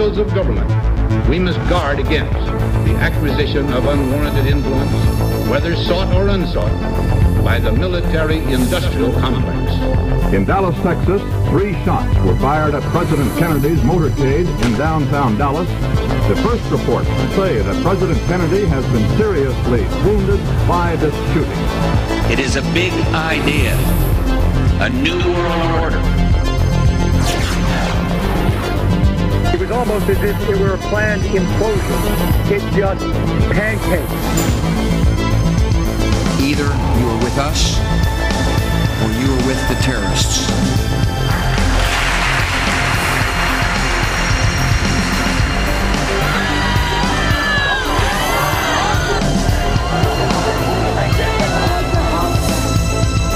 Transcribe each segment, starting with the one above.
vessels of government, we must guard against the acquisition of unwarranted influence, whether sought or unsought, by the military-industrial complex. In Dallas, Texas, 3 shots were fired at President Kennedy's motorcade in downtown Dallas. The first reports say that President Kennedy has been seriously wounded by this shooting. It is a big idea, a new world order. It was almost as if it were a planned implosion. It just pancaked. Either you are with us or you are with the terrorists.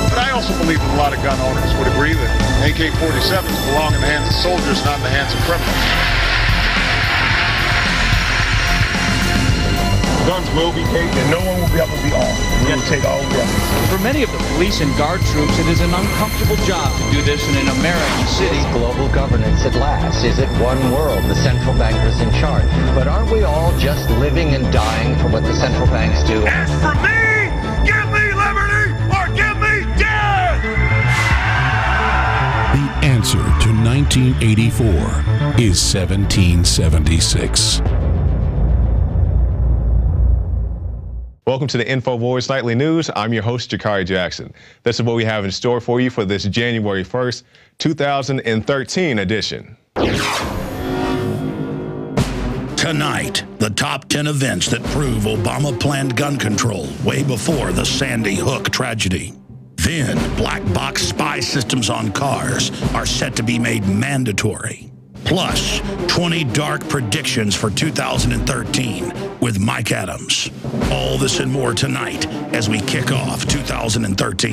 But I also believe that a lot of gun owners would agree that AK-47s belong in the hands of soldiers, not in the hands of criminals. Guns will be taken, and no one will be able to be armed. We're going to take all weapons. For many of the police and guard troops, it is an uncomfortable job to do this in an American city. Global governance at last. Is it one world, the central bankers in charge? But aren't we all just living and dying for what the central banks do? As for me, give me liberty or give me death! The answer to 1984 is 1776. Welcome to the Infowars Nightly News. I'm your host, Jakari Jackson. This is what we have in store for you for this January 1st, 2013 edition. Tonight, the top 10 events that prove Obama planned gun control way before the Sandy Hook tragedy. Then, black box spy systems on cars are set to be made mandatory. Plus, 20 dark predictions for 2013 with Mike Adams. All this and more tonight as we kick off 2013.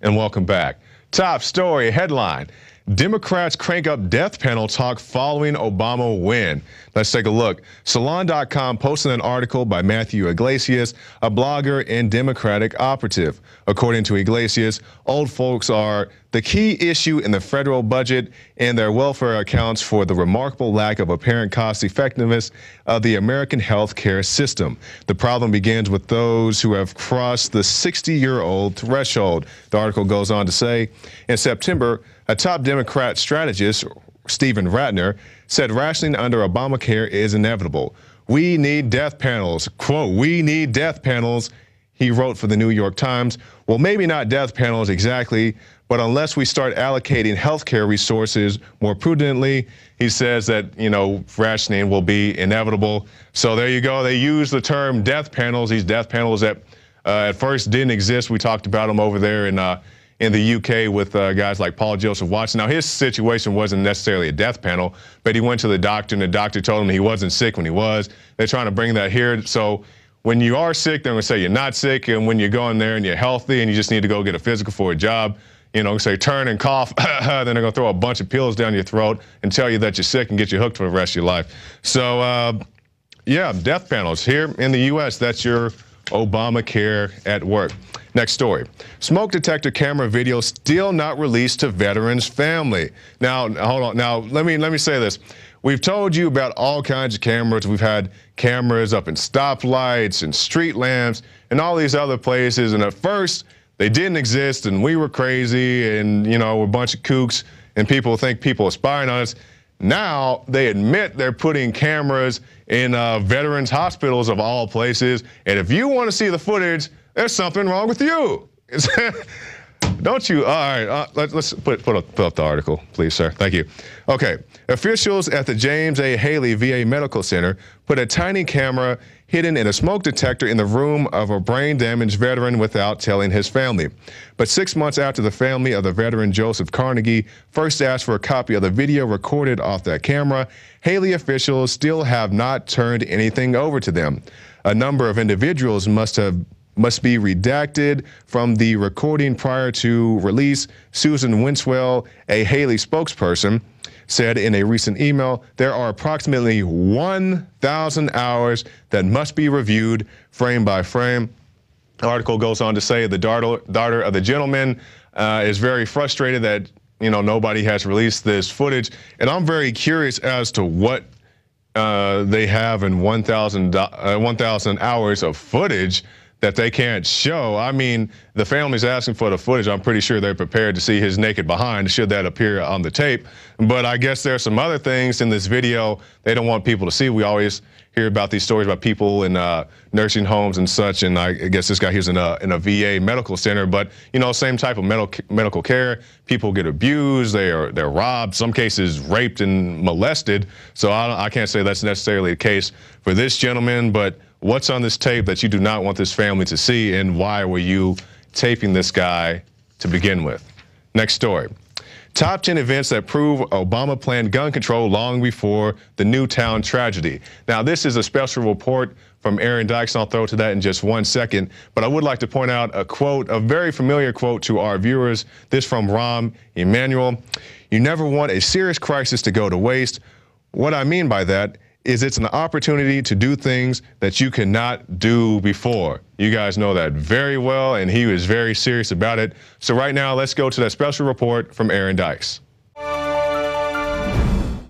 And welcome back. Top story headline: Democrats crank up death penalty talk following Obama win. Let's take a look. Salon.com posted an article by Matthew Iglesias, a blogger and Democratic operative. According to Iglesias, old folks are the key issue in the federal budget, and their welfare accounts for the remarkable lack of apparent cost effectiveness of the American health care system. The problem begins with those who have crossed the 60-year-old threshold. The article goes on to say, in September, a top Democrat strategist, Stephen Ratner, said rationing under Obamacare is inevitable. We need death panels. Quote, we need death panels, he wrote for the New York Times. Well, maybe not death panels exactly, but unless we start allocating healthcare resources more prudently, he says that, rationing will be inevitable. So there you go. They use the term death panels, these death panels that at first didn't exist. We talked about them over there in the UK with guys like Paul Joseph Watson. Now, his situation wasn't necessarily a death panel, but he went to the doctor, and the doctor told him he wasn't sick when he was. They're trying to bring that here. So when you are sick, they're going to say you're not sick, and when you go in there and you're healthy and you just need to go get a physical for a job, say turn and cough, then they're going to throw a bunch of pills down your throat and tell you that you're sick and get you hooked for the rest of your life. So, yeah, death panels. Here in the U.S., that's your Obamacare at work. Next story. Smoke detector camera video still not released to veterans' family. Now, hold on. Now, let me say this. We've told you about all kinds of cameras. We've had cameras up in stoplights and street lamps and all these other places. And at first, they didn't exist, and we were crazy, and, we're a bunch of kooks, and people think people are spying on us. Now they admit they're putting cameras in veterans' hospitals of all places. And if you want to see the footage, there's something wrong with you. Don't you? All right, let's put up the article, please, sir. Thank you. Okay, officials at the James A. Haley VA Medical Center put a tiny camera hidden in a smoke detector in the room of a brain-damaged veteran without telling his family. But 6 months after the family of the veteran Joseph Carnegie first asked for a copy of the video recorded off that camera, Haley officials still have not turned anything over to them. A number of individuals must be redacted from the recording prior to release. Susan Winswell, a Haley spokesperson, said in a recent email, there are approximately 1,000 hours that must be reviewed frame by frame. The article goes on to say the daughter of the gentleman is very frustrated that, nobody has released this footage. And I'm very curious as to what they have in 1,000 hours of footage that they can't show. I mean, the family's asking for the footage. I'm pretty sure they're prepared to see his naked behind should that appear on the tape. But I guess there's some other things in this video they don't want people to see. We always hear about these stories about people in nursing homes and such. And I guess this guy, he was in a VA medical center, but same type of medical care. People get abused, they're robbed, some cases raped and molested. So I can't say that's necessarily the case for this gentleman, but what's on this tape that you do not want this family to see, and why were you taping this guy to begin with? Next story. Top 10 events that prove Obama planned gun control long before the Newtown tragedy. Now, this is a special report from Aaron Dykes. I'll throw to that in just 1 second. But I would like to point out a quote, a very familiar quote to our viewers. This from Rahm Emanuel. "You never want a serious crisis to go to waste. What I mean by that is it's an opportunity to do things that you cannot do before." You guys know that very well, and he was very serious about it. So right now, let's go to that special report from Aaron Dykes.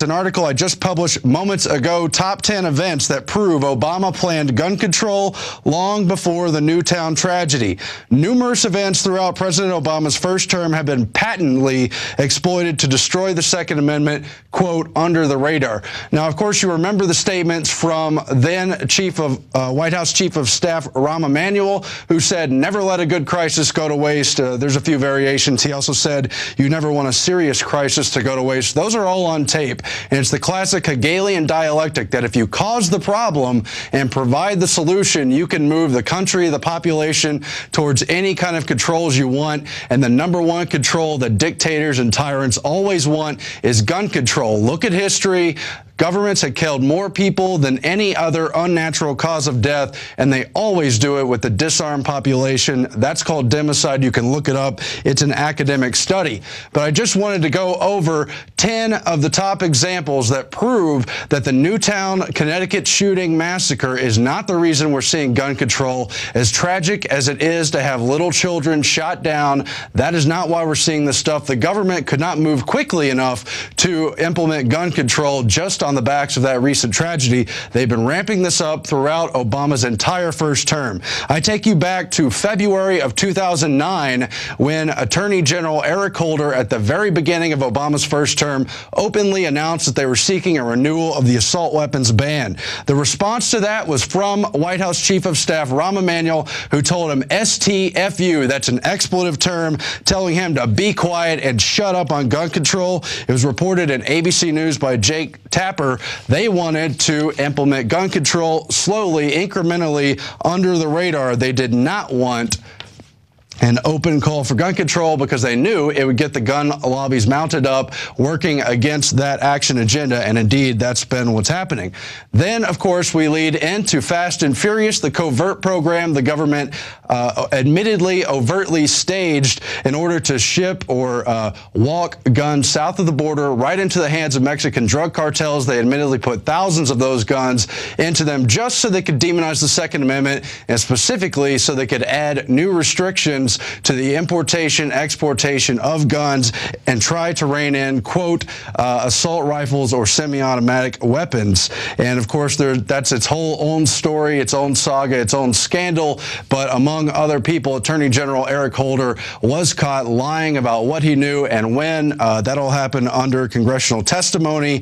An article I just published moments ago, top 10 events that prove Obama planned gun control long before the Newtown tragedy. Numerous events throughout President Obama's first term have been patently exploited to destroy the Second Amendment, quote, under the radar. Now, of course, you remember the statements from then White House Chief of Staff Rahm Emanuel, who said, never let a good crisis go to waste. There's a few variations. He also said, you never want a serious crisis to go to waste. Those are all on tape. And it's the classic Hegelian dialectic that if you cause the problem and provide the solution, you can move the country, the population towards any kind of controls you want. And the number one control that dictators and tyrants always want is gun control. Look at history. Governments have killed more people than any other unnatural cause of death, and they always do it with the disarmed population. That's called democide. You can look it up. It's an academic study. But I just wanted to go over 10 of the top examples that prove that the Newtown, Connecticut shooting massacre is not the reason we're seeing gun control. As tragic as it is to have little children shot down, that is not why we're seeing this stuff. The government could not move quickly enough to implement gun control just on the backs of that recent tragedy. They've been ramping this up throughout Obama's entire first term. I take you back to February of 2009 when Attorney General Eric Holder, at the very beginning of Obama's first term, openly announced that they were seeking a renewal of the assault weapons ban. The response to that was from White House Chief of Staff Rahm Emanuel, who told him STFU, that's an expletive term, telling him to be quiet and shut up on gun control. It was reported in ABC News by Jake Tapper. They wanted to implement gun control slowly, incrementally, under the radar. They did not want an open call for gun control because they knew it would get the gun lobbies mounted up, working against that action agenda, and indeed, that's been what's happening. Then, of course, we lead into Fast and Furious, the covert program the government admittedly, overtly staged in order to ship or walk guns south of the border right into the hands of Mexican drug cartels. They admittedly put thousands of those guns into them just so they could demonize the Second Amendment, and specifically so they could add new restrictions to the importation, exportation of guns and try to rein in, quote, assault rifles or semi-automatic weapons. And of course, that's its whole own story, its own saga, its own scandal. But among other people, Attorney General Eric Holder was caught lying about what he knew and when. That all happened under congressional testimony.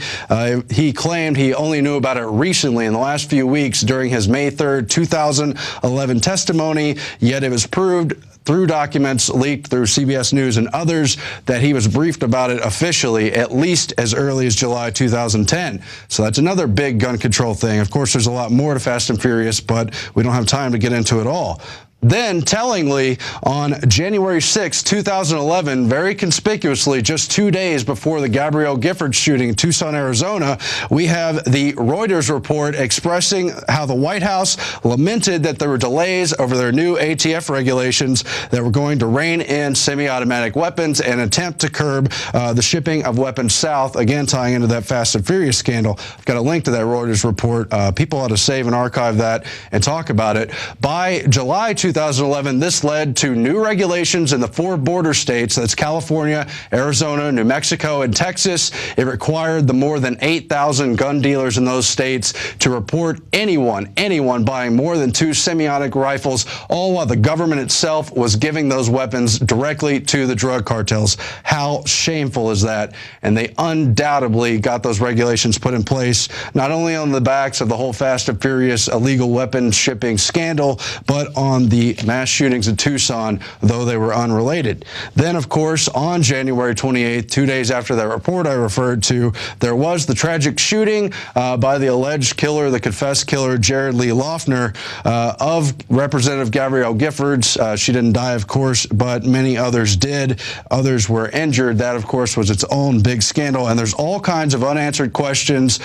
He claimed he only knew about it recently in the last few weeks during his May 3rd, 2011 testimony, yet it was proved through documents leaked through CBS News and others that he was briefed about it officially at least as early as July 2010. So that's another big gun control thing. Of course, there's a lot more to Fast and Furious, but we don't have time to get into it all. Then, tellingly, on January 6, 2011, very conspicuously, just 2 days before the Gabrielle Giffords shooting in Tucson, Arizona, we have the Reuters report expressing how the White House lamented that there were delays over their new ATF regulations that were going to rein in semi-automatic weapons and attempt to curb the shipping of weapons south, again tying into that Fast and Furious scandal. I've got a link to that Reuters report. People ought to save and archive that and talk about it. By July 2011, this led to new regulations in the 4 border states, that's California, Arizona, New Mexico, and Texas. It required the more than 8,000 gun dealers in those states to report anyone buying more than 2 semi-automatic rifles, all while the government itself was giving those weapons directly to the drug cartels. How shameful is that? And they undoubtedly got those regulations put in place, not only on the backs of the whole Fast and Furious illegal weapons shipping scandal, but on the mass shootings in Tucson, though they were unrelated. Then, of course, on January 28th, 2 days after that report I referred to, there was the tragic shooting by the alleged killer, the confessed killer, Jared Lee Loughner, of Representative Gabrielle Giffords. She didn't die, of course, but many others did. Others were injured. That, of course, was its own big scandal, and there's all kinds of unanswered questions.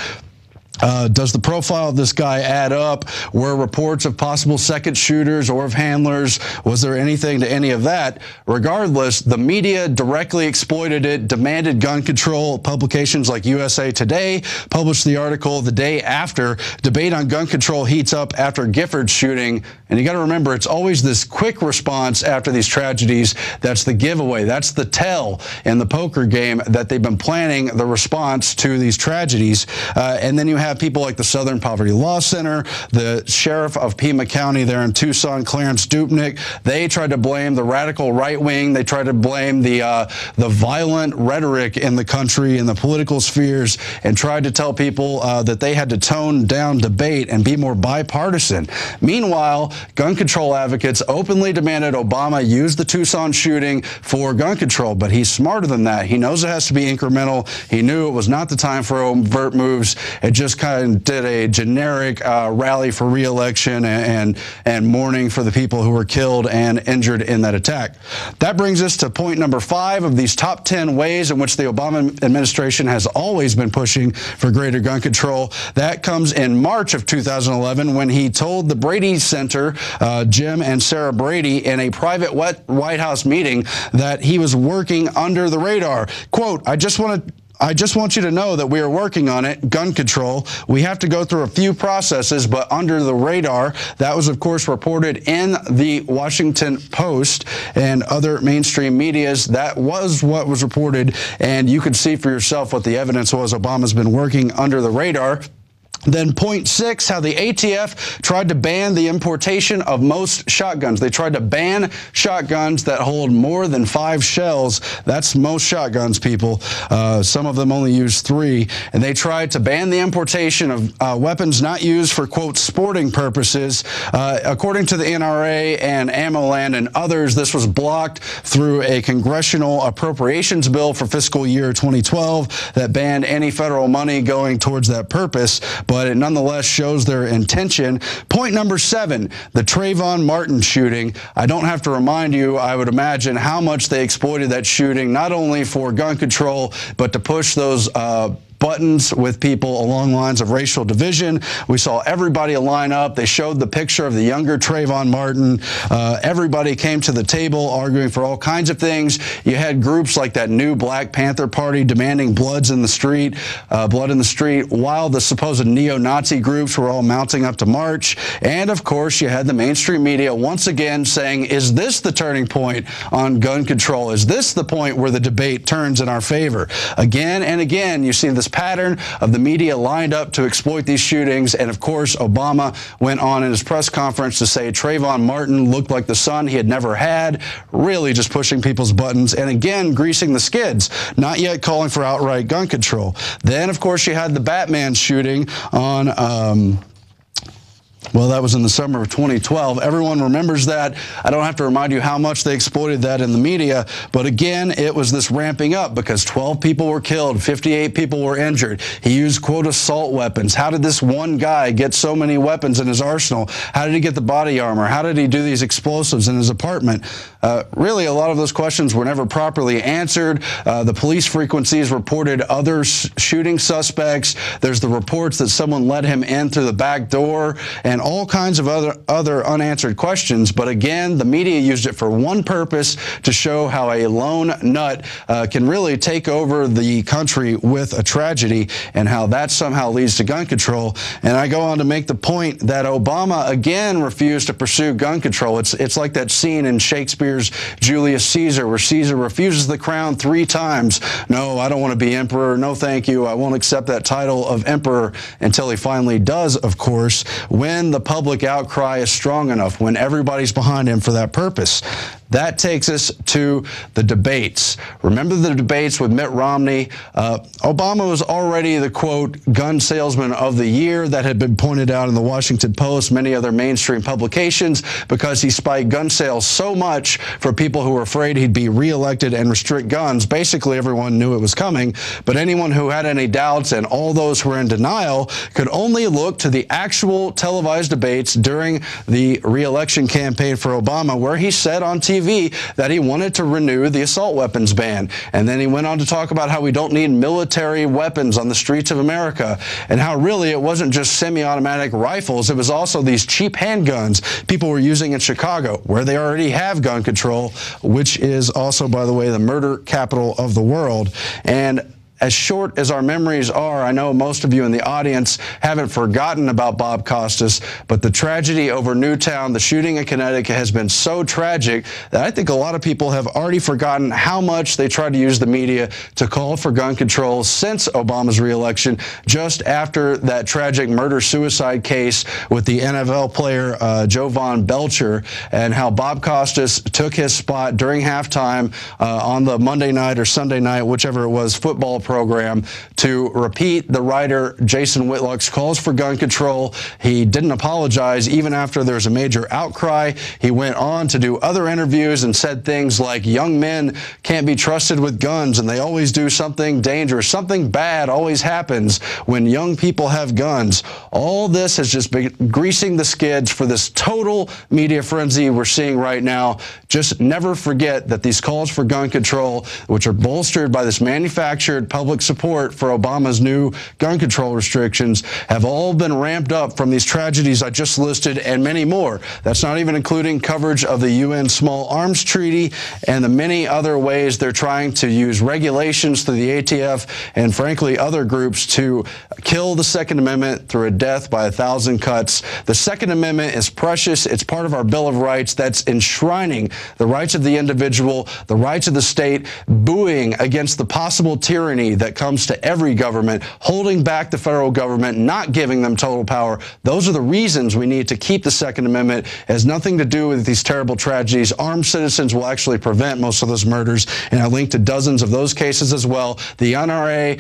Does the profile of this guy add up? Were reports of possible second shooters or of handlers? Was there anything to any of that? Regardless, the media directly exploited it, demanded gun control. Publications like USA Today published the article the day after. Debate on gun control heats up after Giffords shooting. And you got to remember, it's always this quick response after these tragedies that's the giveaway. That's the tell in the poker game that they've been planning the response to these tragedies. And then you have people like the Southern Poverty Law Center, the sheriff of Pima County there in Tucson, Clarence Dupnick. They tried to blame the radical right wing. They tried to blame the violent rhetoric in the country, in the political spheres, and tried to tell people that they had to tone down debate and be more bipartisan. Meanwhile, gun control advocates openly demanded Obama use the Tucson shooting for gun control, but he's smarter than that. He knows it has to be incremental. He knew it was not the time for overt moves. It just kind of did a generic rally for re-election and mourning for the people who were killed and injured in that attack. That brings us to point number 5 of these top 10 ways in which the Obama administration has always been pushing for greater gun control. That comes in March of 2011 when he told the Brady Center, Jim and Sarah Brady, in a private White House meeting that he was working under the radar. Quote, I just want you to know that we are working on it, gun control. We have to go through a few processes, but under the radar. That was, of course, reported in the Washington Post and other mainstream medias. That was what was reported, and you could see for yourself what the evidence was. Obama's been working under the radar. Then point 6, how the ATF tried to ban the importation of most shotguns. They tried to ban shotguns that hold more than 5 shells. That's most shotguns, people. Some of them only use 3. And they tried to ban the importation of weapons not used for, quote, sporting purposes. According to the NRA and AmmoLand and others, this was blocked through a congressional appropriations bill for fiscal year 2012 that banned any federal money going towards that purpose. But it nonetheless shows their intention. Point number 7, the Trayvon Martin shooting. I don't have to remind you, I would imagine, how much they exploited that shooting, not only for gun control, but to push those buttons with people along lines of racial division. We saw everybody line up. They showed the picture of the younger Trayvon Martin. Everybody came to the table arguing for all kinds of things. You had groups like that new Black Panther Party demanding blood in the street, while the supposed neo-Nazi groups were all mounting up to march. And of course, you had the mainstream media once again saying, is this the turning point on gun control? Is this the point where the debate turns in our favor? Again and again, you see this pattern of the media lined up to exploit these shootings. And of course, Obama went on in his press conference to say Trayvon Martin looked like the son he had never had, really just pushing people's buttons and again greasing the skids, not yet calling for outright gun control. Then, of course, you had the Batman shooting on Well, that was in the summer of 2012. Everyone remembers that. I don't have to remind you how much they exploited that in the media. But again, it was this ramping up because 12 people were killed, 58 people were injured. He used, quote, assault weapons. How did this one guy get so many weapons in his arsenal? How did he get the body armor? How did he do these explosives in his apartment? Really, a lot of those questions were never properly answered. The police frequencies reported other shooting suspects. There's the reports that someone let him in through the back door and all kinds of other unanswered questions. But again, the media used it for one purpose, to show how a lone nut can really take over the country with a tragedy, and how that somehow leads to gun control. And I go on to make the point that Obama again refused to pursue gun control. It's like that scene in Shakespeare's Julius Caesar, where Caesar refuses the crown 3 times. No, I don't want to be emperor. No, thank you. I won't accept that title of emperor, until he finally does, of course, when the public outcry is strong enough, when everybody's behind him for that purpose. That takes us to the debates. Remember the debates with Mitt Romney? Obama was already the, quote, gun salesman of the year. That had been pointed out in the Washington Post, many other mainstream publications, because he spiked gun sales so much for people who were afraid he'd be reelected and restrict guns. Basically, everyone knew it was coming, but anyone who had any doubts, and all those who were in denial, could only look to the actual televised debates during the reelection campaign for Obama, where he said on TV that he wanted to renew the assault weapons ban. And then he went on to talk about how we don't need military weapons on the streets of America, and how really it wasn't just semi-automatic rifles, it was also these cheap handguns people were using in Chicago, where they already have gun control, which is also, by the way, the murder capital of the world. And as short as our memories are, I know most of you in the audience haven't forgotten about Bob Costas, but the tragedy over Newtown, the shooting in Connecticut, has been so tragic that I think a lot of people have already forgotten how much they tried to use the media to call for gun control since Obama's reelection, just after that tragic murder-suicide case with the NFL player Jovan Belcher, and how Bob Costas took his spot during halftime on the Monday night or Sunday night, whichever it was, football program, to repeat the writer Jason Whitlock's calls for gun control. He didn't apologize even after there was a major outcry. He went on to do other interviews and said things like young men can't be trusted with guns and they always do something dangerous. Something bad always happens when young people have guns. All this has just been greasing the skids for this total media frenzy we're seeing right now. Just never forget that these calls for gun control, which are bolstered by this manufactured public support for Obama's new gun control restrictions, have all been ramped up from these tragedies I just listed and many more. That's not even including coverage of the UN Small Arms Treaty and the many other ways they're trying to use regulations through the ATF and, frankly, other groups to kill the Second Amendment through a death by 1,000 cuts. The Second Amendment is precious. It's part of our Bill of Rights that's enshrining the rights of the individual, the rights of the state, buoying against the possible tyranny that comes to every government, holding back the federal government, not giving them total power. Those are the reasons we need to keep the Second Amendment. It has nothing to do with these terrible tragedies. Armed citizens will actually prevent most of those murders, and I linked to dozens of those cases as well. The NRA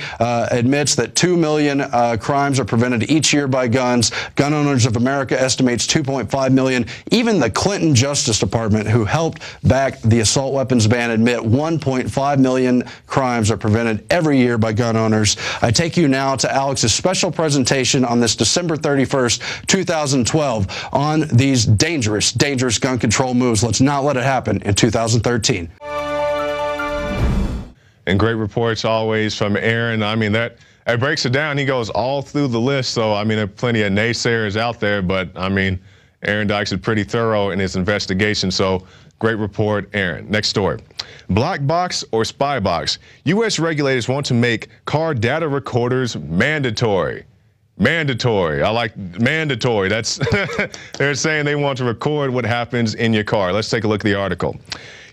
admits that 2 million crimes are prevented each year by guns. Gun Owners of America estimates 2.5 million. Even the Clinton Justice Department, who helped back the assault weapons ban, admit 1.5 million crimes are prevented every year by gun owners. I take you now to Alex's special presentation on this December 31st, 2012 on these dangerous, dangerous gun control moves. Let's not let it happen in 2013. And great reports always from Aaron. I mean, that breaks it down. He goes all through the list. So, I mean, there are plenty of naysayers out there, but I mean, Aaron Dykes is pretty thorough in his investigation. So great report, Aaron. Next story. Black box or spy box? U.S. regulators want to make car data recorders mandatory. Mandatory. I like mandatory. That's they're saying they want to record what happens in your car. Let's take a look at the article.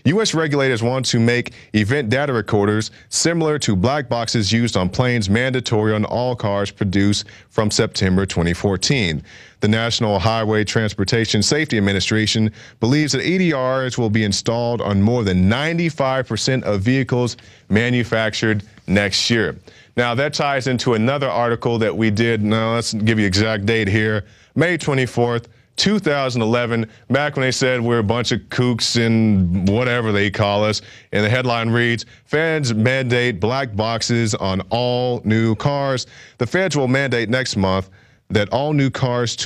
U.S. regulators want to make event data recorders similar to black boxes used on planes mandatory on all cars produced from September 2014. The National Highway Transportation Safety Administration believes that EDRs will be installed on more than 95% of vehicles manufactured next year. Now, that ties into another article that we did. Now, let's give you the exact date here. May 24th, 2011, back when they said we're a bunch of kooks and whatever they call us. And the headline reads, Feds mandate black boxes on all new cars. The feds will mandate next month that all new cars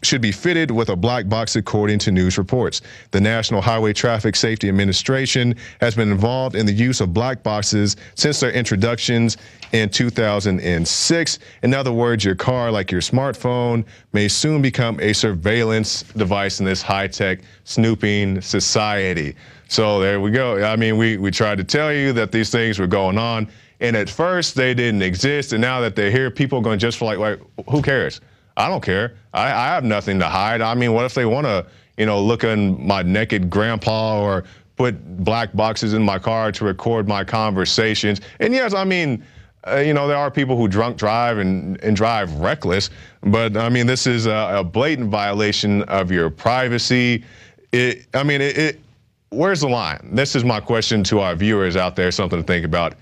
should be fitted with a black box, according to news reports. The National Highway Traffic Safety Administration has been involved in the use of black boxes since their introductions in 2006. In other words, your car, like your smartphone, may soon become a surveillance device in this high-tech snooping society. So there we go. I mean, we tried to tell you that these things were going on, and at first they didn't exist, and now that they're here, people are going just for like, who cares? I don't care. I have nothing to hide. I mean, what if they want to, look on my naked grandpa or put black boxes in my car to record my conversations? And yes, I mean, there are people who drunk drive and drive reckless, but I mean, this is a blatant violation of your privacy. Where's the line? This is my question to our viewers out there, something to think about.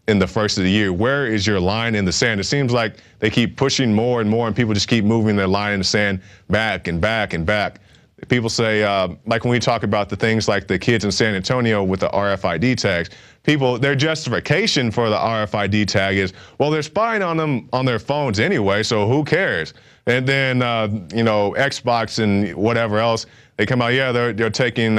In the first of the year, where is your line in the sand? It seems like they keep pushing more and more, and people just keep moving their line in the sand back and back and back. People say, like when we talk about the things like the kids in San Antonio with the RFID tags, their justification for the RFID tag is, well, they're spying on them on their phones anyway, so who cares? And then, Xbox and whatever else, they come out, yeah, they're taking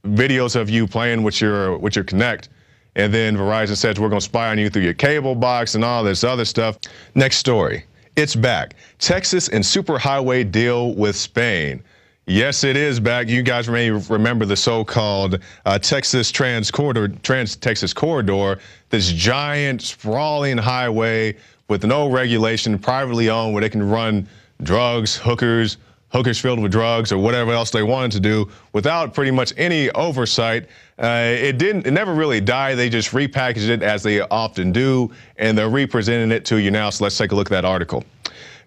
videos of you playing with your Kinect. And then Verizon says we're going to spy on you through your cable box and all this other stuff. Next story. It's back. Texas and superhighway deal with Spain. Yes, it is back. You guys may remember the so-called Texas Trans-Texas Corridor, this giant sprawling highway with no regulation, privately owned, where they can run drugs, hookers filled with drugs or whatever else they wanted to do without pretty much any oversight. It never really died. They just repackaged it as they often do, and they're representing it to you now. So let's take a look at that article.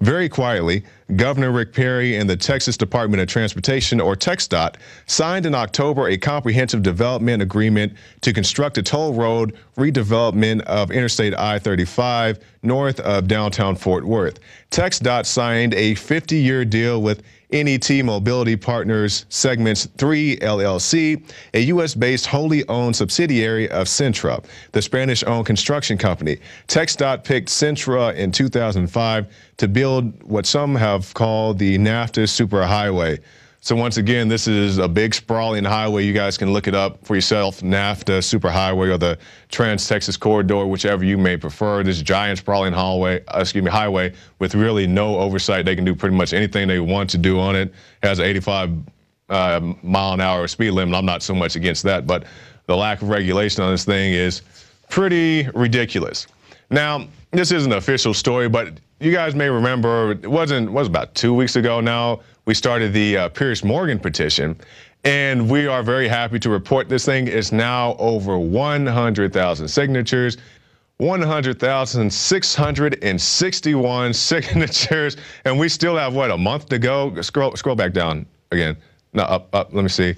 Very quietly, Governor Rick Perry and the Texas Department of Transportation, or TxDOT, signed in October a comprehensive development agreement to construct a toll road redevelopment of Interstate I-35 north of downtown Fort Worth. TxDOT signed a 50-year deal with NET Mobility Partners Segments 3 LLC, a U.S.-based wholly owned subsidiary of Cintra, the Spanish-owned construction company. TxDOT picked Cintra in 2005 to build what some have called the NAFTA Superhighway. So once again, this is a big sprawling highway. You guys can look it up for yourself, NAFTA Superhighway or the Trans-Texas Corridor, whichever you may prefer. This giant sprawling highway with really no oversight. They can do pretty much anything they want to do on it. It has an 85 mile an hour speed limit. I'm not so much against that, but the lack of regulation on this thing is pretty ridiculous. Now, this isn't an official story, but you guys may remember it was about 2 weeks ago now. We started the Piers Morgan petition, and we are very happy to report this thing is now over 100,000 signatures, 100,661 signatures, and we still have, what, a month to go? Scroll back down again. No, up, let me see.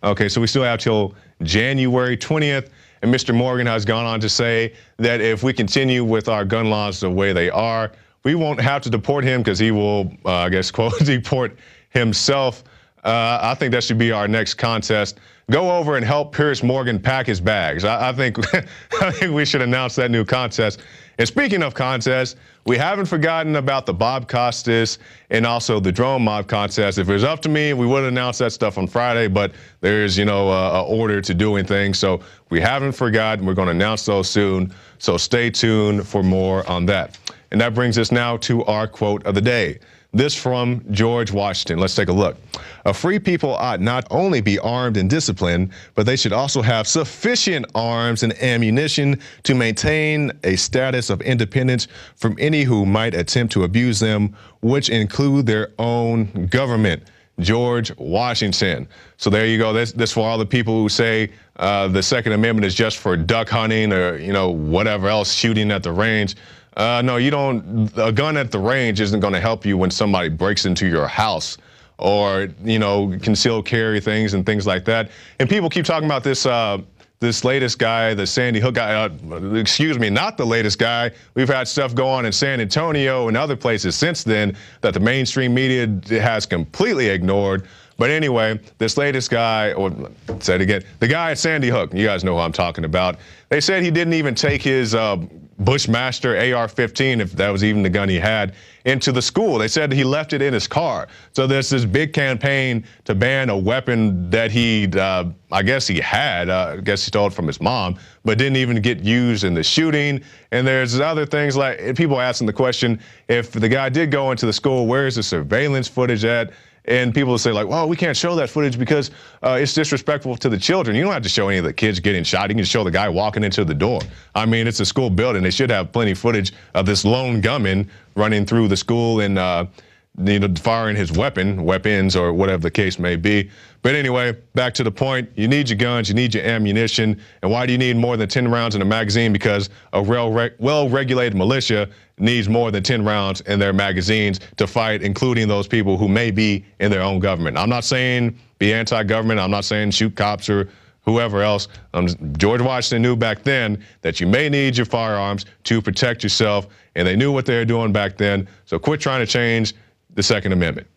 Okay, so we still have till January 20th, and Mr. Morgan has gone on to say that if we continue with our gun laws the way they are, we won't have to deport him because he will, I guess, quote, deport himself. I think that should be our next contest. Go over and help Piers Morgan pack his bags. I think we should announce that new contest. And speaking of contests, we haven't forgotten about the Bob Costas and also the drone mob contest. If it was up to me, we would announce that stuff on Friday, but there's, an order to doing things. So we haven't forgotten. We're going to announce those soon. So stay tuned for more on that. And that brings us now to our quote of the day. This from George Washington. Let's take a look. A free people ought not only be armed and disciplined, but they should also have sufficient arms and ammunition to maintain a status of independence from any who might attempt to abuse them, which include their own government. George Washington. So there you go. This for all the people who say the Second Amendment is just for duck hunting or, you know, whatever else, shooting at the range. No, you don't. A gun at the range isn't going to help you when somebody breaks into your house or, you know, concealed carry things and things like that. And people keep talking about this this latest guy, the Sandy Hook guy, excuse me, not the latest guy. We've had stuff go on in San Antonio and other places since then that the mainstream media has completely ignored. But anyway, this latest guy, or say it again, the guy at Sandy Hook, you guys know who I'm talking about. They said he didn't even take his Bushmaster AR-15, if that was even the gun he had, into the school. They said he left it in his car. So there's this big campaign to ban a weapon that he, I guess he had, I guess he stole it from his mom, but didn't even get used in the shooting. And there's other things like people asking the question, if the guy did go into the school, where's the surveillance footage at? And people will say like, well, we can't show that footage because it's disrespectful to the children. You don't have to show any of the kids getting shot. You can show the guy walking into the door. I mean, it's a school building. They should have plenty of footage of this lone gunman running through the school and you know, firing his weapons, or whatever the case may be. But anyway, back to the point, you need your guns, you need your ammunition. And why do you need more than 10 rounds in a magazine? Because a well-regulated militia needs more than 10 rounds in their magazines to fight, including those people who may be in their own government. I'm not saying be anti-government. I'm not saying shoot cops or whoever else. George Washington knew back then that you may need your firearms to protect yourself, and they knew what they were doing back then. So quit trying to change the Second Amendment.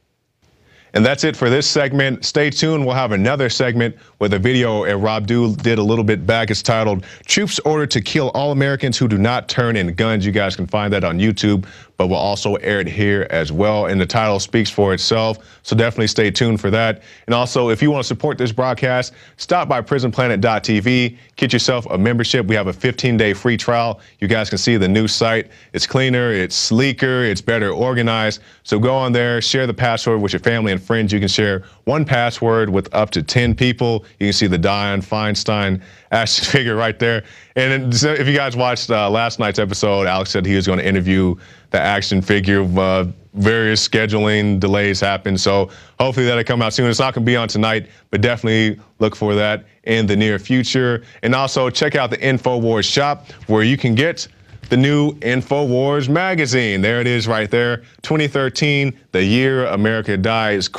And that's it for this segment. Stay tuned. We'll have another segment with a video Rob Dew did a little bit back. It's titled, Troops Ordered to Kill All Americans Who Do Not Turn in Guns. You guys can find that on YouTube, but we'll also air it here as well. And the title speaks for itself, so definitely stay tuned for that. And also, if you want to support this broadcast, stop by prisonplanet.tv, get yourself a membership. We have a 15-day free trial. You guys can see the new site. It's cleaner, it's sleeker, it's better organized. So go on there, share the password with your family and friends. You can share one password with up to 10 people. You can see the Dianne Feinstein action figure right there. And if you guys watched last night's episode, Alex said he was going to interview the action figure. Various scheduling delays happened, so hopefully that'll come out soon. It's not going to be on tonight, but definitely look for that in the near future. And also check out the Infowars shop, where you can get the new Infowars magazine. There it is right there. 2013, the year America dies, ?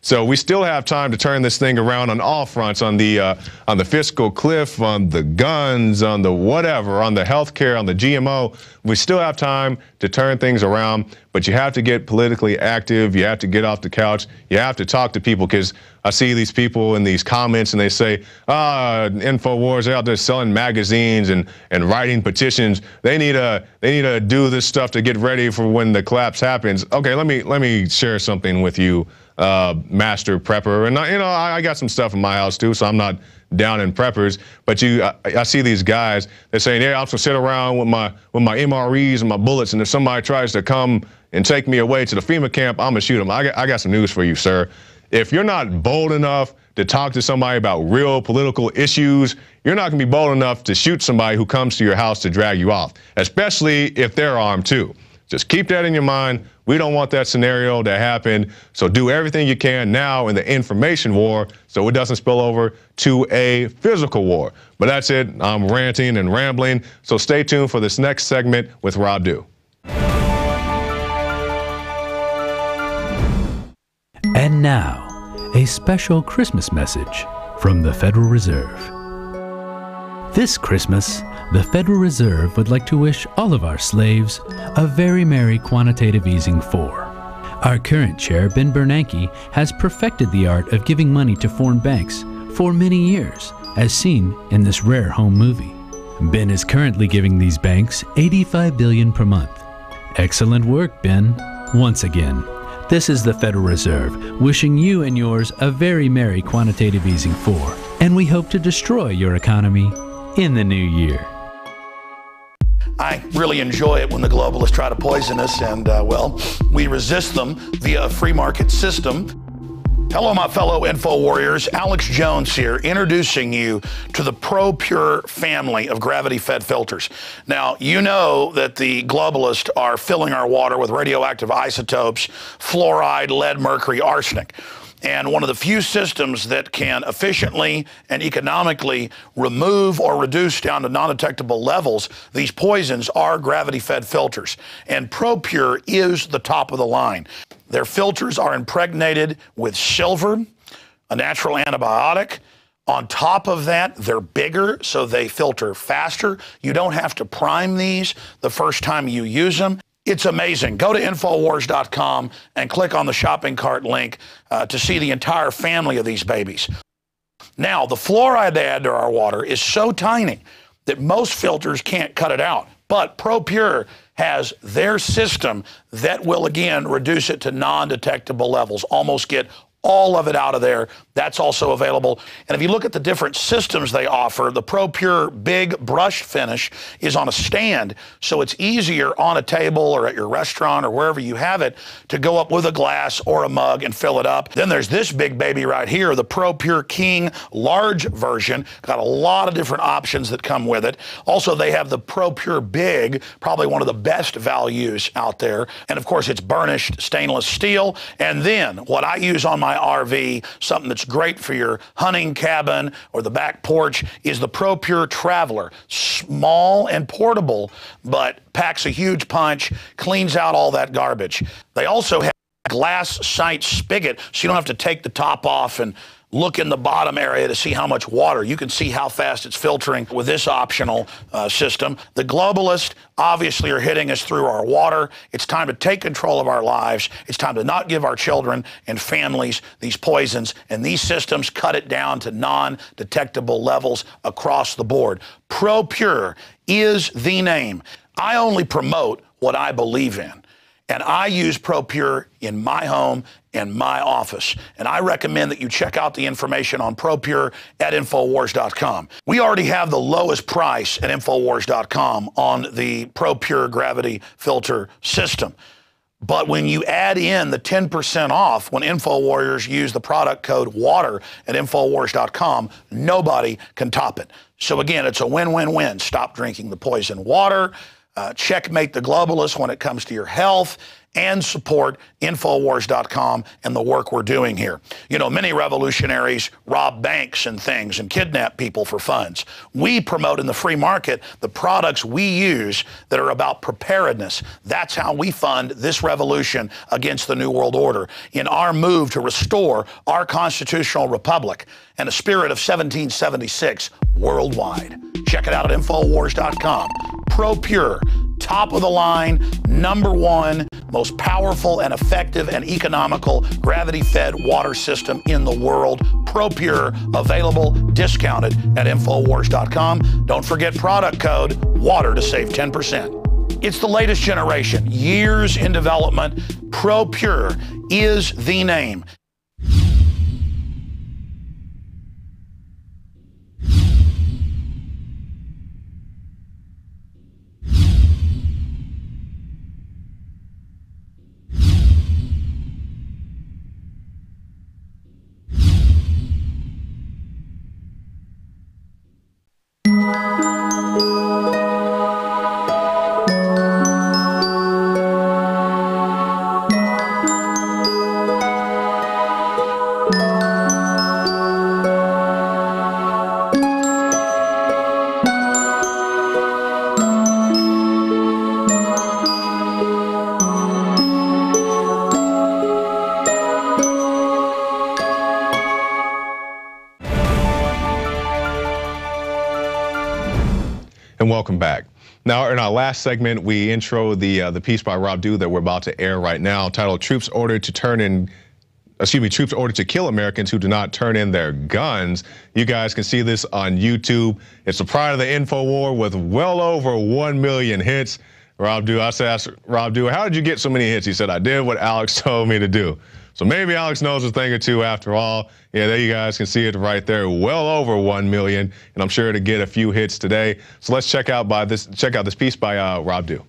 So we still have time to turn this thing around on all fronts, on the fiscal cliff, on the guns, on the whatever, on the healthcare, on the GMO. We still have time to turn things around, but you have to get politically active. You have to get off the couch. You have to talk to people, because I see these people in these comments and they say, Infowars, they're out there selling magazines and writing petitions. They need to do this stuff to get ready for when the collapse happens. Okay, let me share something with you, master prepper. And I got some stuff in my house too, so I'm not down in preppers. But I see these guys, they're saying, yeah, I'm gonna sit around with my MREs and my bullets, and if somebody tries to come and take me away to the FEMA camp, I'm gonna shoot them. I got some news for you, sir. If you're not bold enough to talk to somebody about real political issues, you're not gonna be bold enough to shoot somebody who comes to your house to drag you off, especially if they're armed too. Just keep that in your mind. We don't want that scenario to happen. So do everything you can now in the information war so it doesn't spill over to a physical war. But that's it. I'm ranting and rambling. So stay tuned for this next segment with Rob Dew. And now, a special Christmas message from the Federal Reserve. This Christmas, the Federal Reserve would like to wish all of our slaves a very merry quantitative easing 4. Our current chair, Ben Bernanke, has perfected the art of giving money to foreign banks for many years, as seen in this rare home movie. Ben is currently giving these banks $85 billion per month. Excellent work, Ben. Once again, this is the Federal Reserve wishing you and yours a very merry quantitative easing 4, and we hope to destroy your economy in the new year. I really enjoy it when the globalists try to poison us, and well, we resist them via a free market system. Hello, my fellow Info Warriors. Alex Jones here, introducing you to the ProPure family of gravity-fed filters. Now, you know that the globalists are filling our water with radioactive isotopes, fluoride, lead, mercury, arsenic. And one of the few systems that can efficiently and economically remove or reduce down to non-detectable levels these poisons are gravity-fed filters. And ProPure is the top of the line. Their filters are impregnated with silver, a natural antibiotic. On top of that, they're bigger, so they filter faster. You don't have to prime these the first time you use them. It's amazing. Go to Infowars.com and click on the shopping cart link to see the entire family of these babies. Now, the fluoride they add to our water is so tiny that most filters can't cut it out. But ProPure has their system that will, again, reduce it to non-detectable levels, almost get all of it out of there. That's also available. And if you look at the different systems they offer, the ProPure Big Brush Finish is on a stand, so it's easier on a table or at your restaurant or wherever you have it to go up with a glass or a mug and fill it up. Then there's this big baby right here, the ProPure King large version. Got a lot of different options that come with it. Also, they have the ProPure Big, probably one of the best values out there. And of course, it's burnished stainless steel. And then what I use on my RV, something that's great for your hunting cabin or the back porch, is the ProPure Traveler. Small and portable, but packs a huge punch, cleans out all that garbage. They also have a glass sight spigot, so you don't have to take the top off and look in the bottom area to see how much water. You can see how fast it's filtering with this optional system. The globalists obviously are hitting us through our water. It's time to take control of our lives. It's time to not give our children and families these poisons, and these systems cut it down to non-detectable levels across the board. ProPure is the name. I only promote what I believe in. And I use ProPure in my home and my office. And I recommend that you check out the information on ProPure at Infowars.com. We already have the lowest price at Infowars.com on the ProPure gravity filter system. But when you add in the 10% off when InfoWarriors use the product code WATER at Infowars.com, nobody can top it. So again, it's a win-win-win. Stop drinking the poison water. Checkmate the globalists when it comes to your health, and support Infowars.com and the work we're doing here. You know, many revolutionaries rob banks and things and kidnap people for funds. We promote in the free market the products we use that are about preparedness. That's how we fund this revolution against the New World Order in our move to restore our constitutional republic and a spirit of 1776 worldwide. Check it out at Infowars.com. ProPure, top of the line, #1, most powerful and effective and economical gravity-fed water system in the world. ProPure, available, discounted at Infowars.com. Don't forget product code WATER to save 10%. It's the latest generation, years in development. ProPure is the name. And welcome back. Now, in our last segment, we intro the piece by Rob Dew that we're about to air right now, titled "Troops ordered to troops ordered to kill Americans who do not turn in their guns." You guys can see this on YouTube. It's a Pride of the Info War with well over 1 million hits. Rob Dew, I asked Rob Dew, how did you get so many hits? He said, I did what Alex told me to do. So maybe Alex knows a thing or two after all. Yeah, there you guys can see it right there, well over 1 million, and I'm sure to get a few hits today. So let's check out this piece by Rob Dew.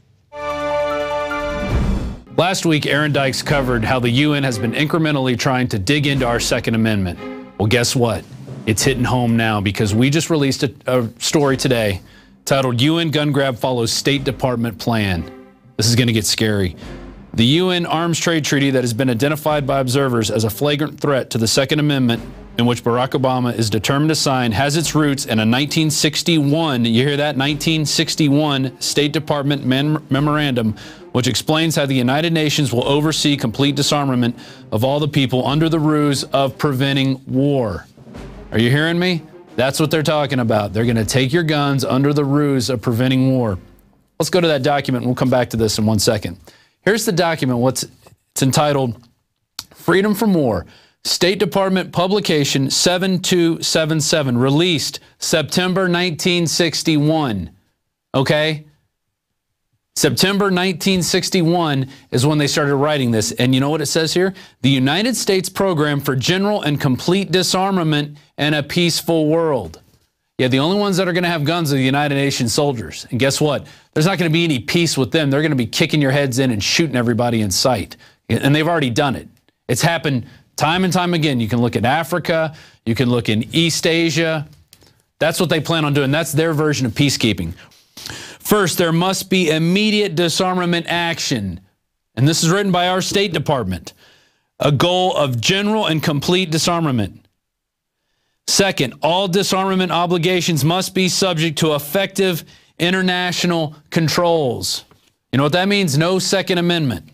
Last week, Aaron Dykes covered how the UN has been incrementally trying to dig into our Second Amendment. Well, guess what? It's hitting home now because we just released a story today titled UN Gun Grab Follows State Department Plan. This is going to get scary. The UN Arms Trade Treaty that has been identified by observers as a flagrant threat to the Second Amendment, in which Barack Obama is determined to sign, has its roots in a 1961, you hear that, 1961 State Department memorandum, which explains how the United Nations will oversee complete disarmament of all the people under the ruse of preventing war. Are you hearing me? That's what they're talking about. They're going to take your guns under the ruse of preventing war. Let's go to that document, and we'll come back to this in 1 second. Here's the document. It's entitled Freedom from War. State Department Publication 7277, released September 1961. Okay? September 1961 is when they started writing this. And you know what it says here? The United States Program for General and Complete Disarmament and a Peaceful World. Yeah, the only ones that are going to have guns are the United Nations soldiers. And guess what? There's not going to be any peace with them. They're going to be kicking your heads in and shooting everybody in sight. And they've already done it. It's happened time and time again. You can look at Africa. You can look in East Asia. That's what they plan on doing. That's their version of peacekeeping. First, there must be immediate disarmament action. And this is written by our State Department. A goal of general and complete disarmament. Second, all disarmament obligations must be subject to effective international controls. You know what that means? No Second Amendment.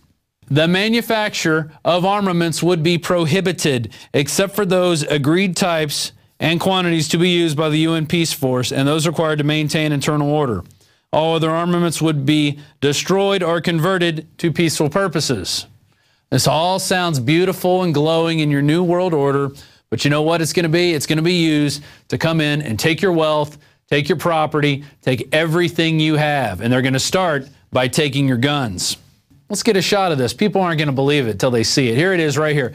The manufacture of armaments would be prohibited except for those agreed types and quantities to be used by the UN Peace Force and those required to maintain internal order. All other armaments would be destroyed or converted to peaceful purposes. This all sounds beautiful and glowing in your new world order, but you know what it's going to be? It's going to be used to come in and take your wealth, take your property, take everything you have. And they're going to start by taking your guns. Let's get a shot of this. People aren't going to believe it till they see it. Here it is right here.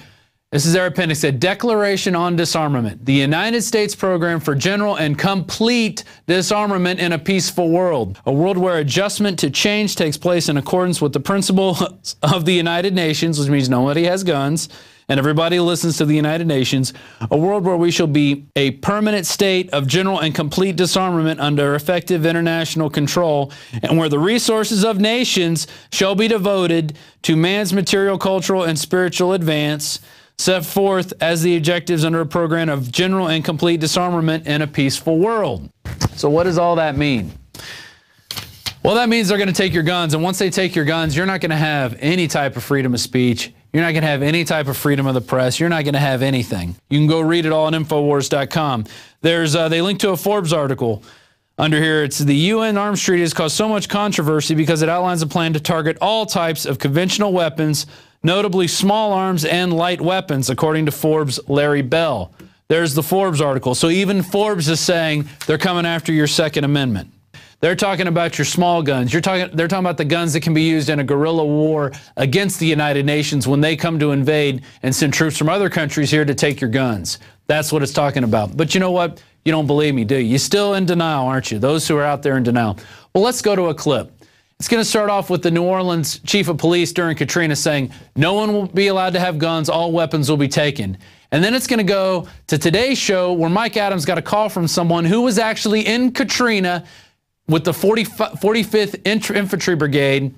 This is their appendix, a Declaration on Disarmament. The United States Program for General and Complete Disarmament in a Peaceful World. A world where adjustment to change takes place in accordance with the principles of the United Nations, which means nobody has guns, and everybody listens to the United Nations. A world where we shall be a permanent state of general and complete disarmament under effective international control, and where the resources of nations shall be devoted to man's material, cultural, and spiritual advance, set forth as the objectives under a program of general and complete disarmament in a peaceful world. So what does all that mean? Well, that means they're going to take your guns, and once they take your guns, you're not going to have any type of freedom of speech. You're not going to have any type of freedom of the press. You're not going to have anything. You can go read it all on Infowars.com. They link to a Forbes article under here. It's the UN Arms Treaty has caused so much controversy because it outlines a plan to target all types of conventional weapons, notably small arms and light weapons, according to Forbes' Larry Bell. There's the Forbes article. So even Forbes is saying they're coming after your Second Amendment. They're talking about your small guns. They're talking about the guns that can be used in a guerrilla war against the United Nations when they come to invade and send troops from other countries here to take your guns. That's what it's talking about. But you know what? You don't believe me, do you? You're still in denial, aren't you? Those who are out there in denial. Well, let's go to a clip. It's going to start off with the New Orleans chief of police during Katrina saying, no one will be allowed to have guns, all weapons will be taken. And then it's going to go to today's show where Mike Adams got a call from someone who was actually in Katrina with the 45th Infantry Brigade.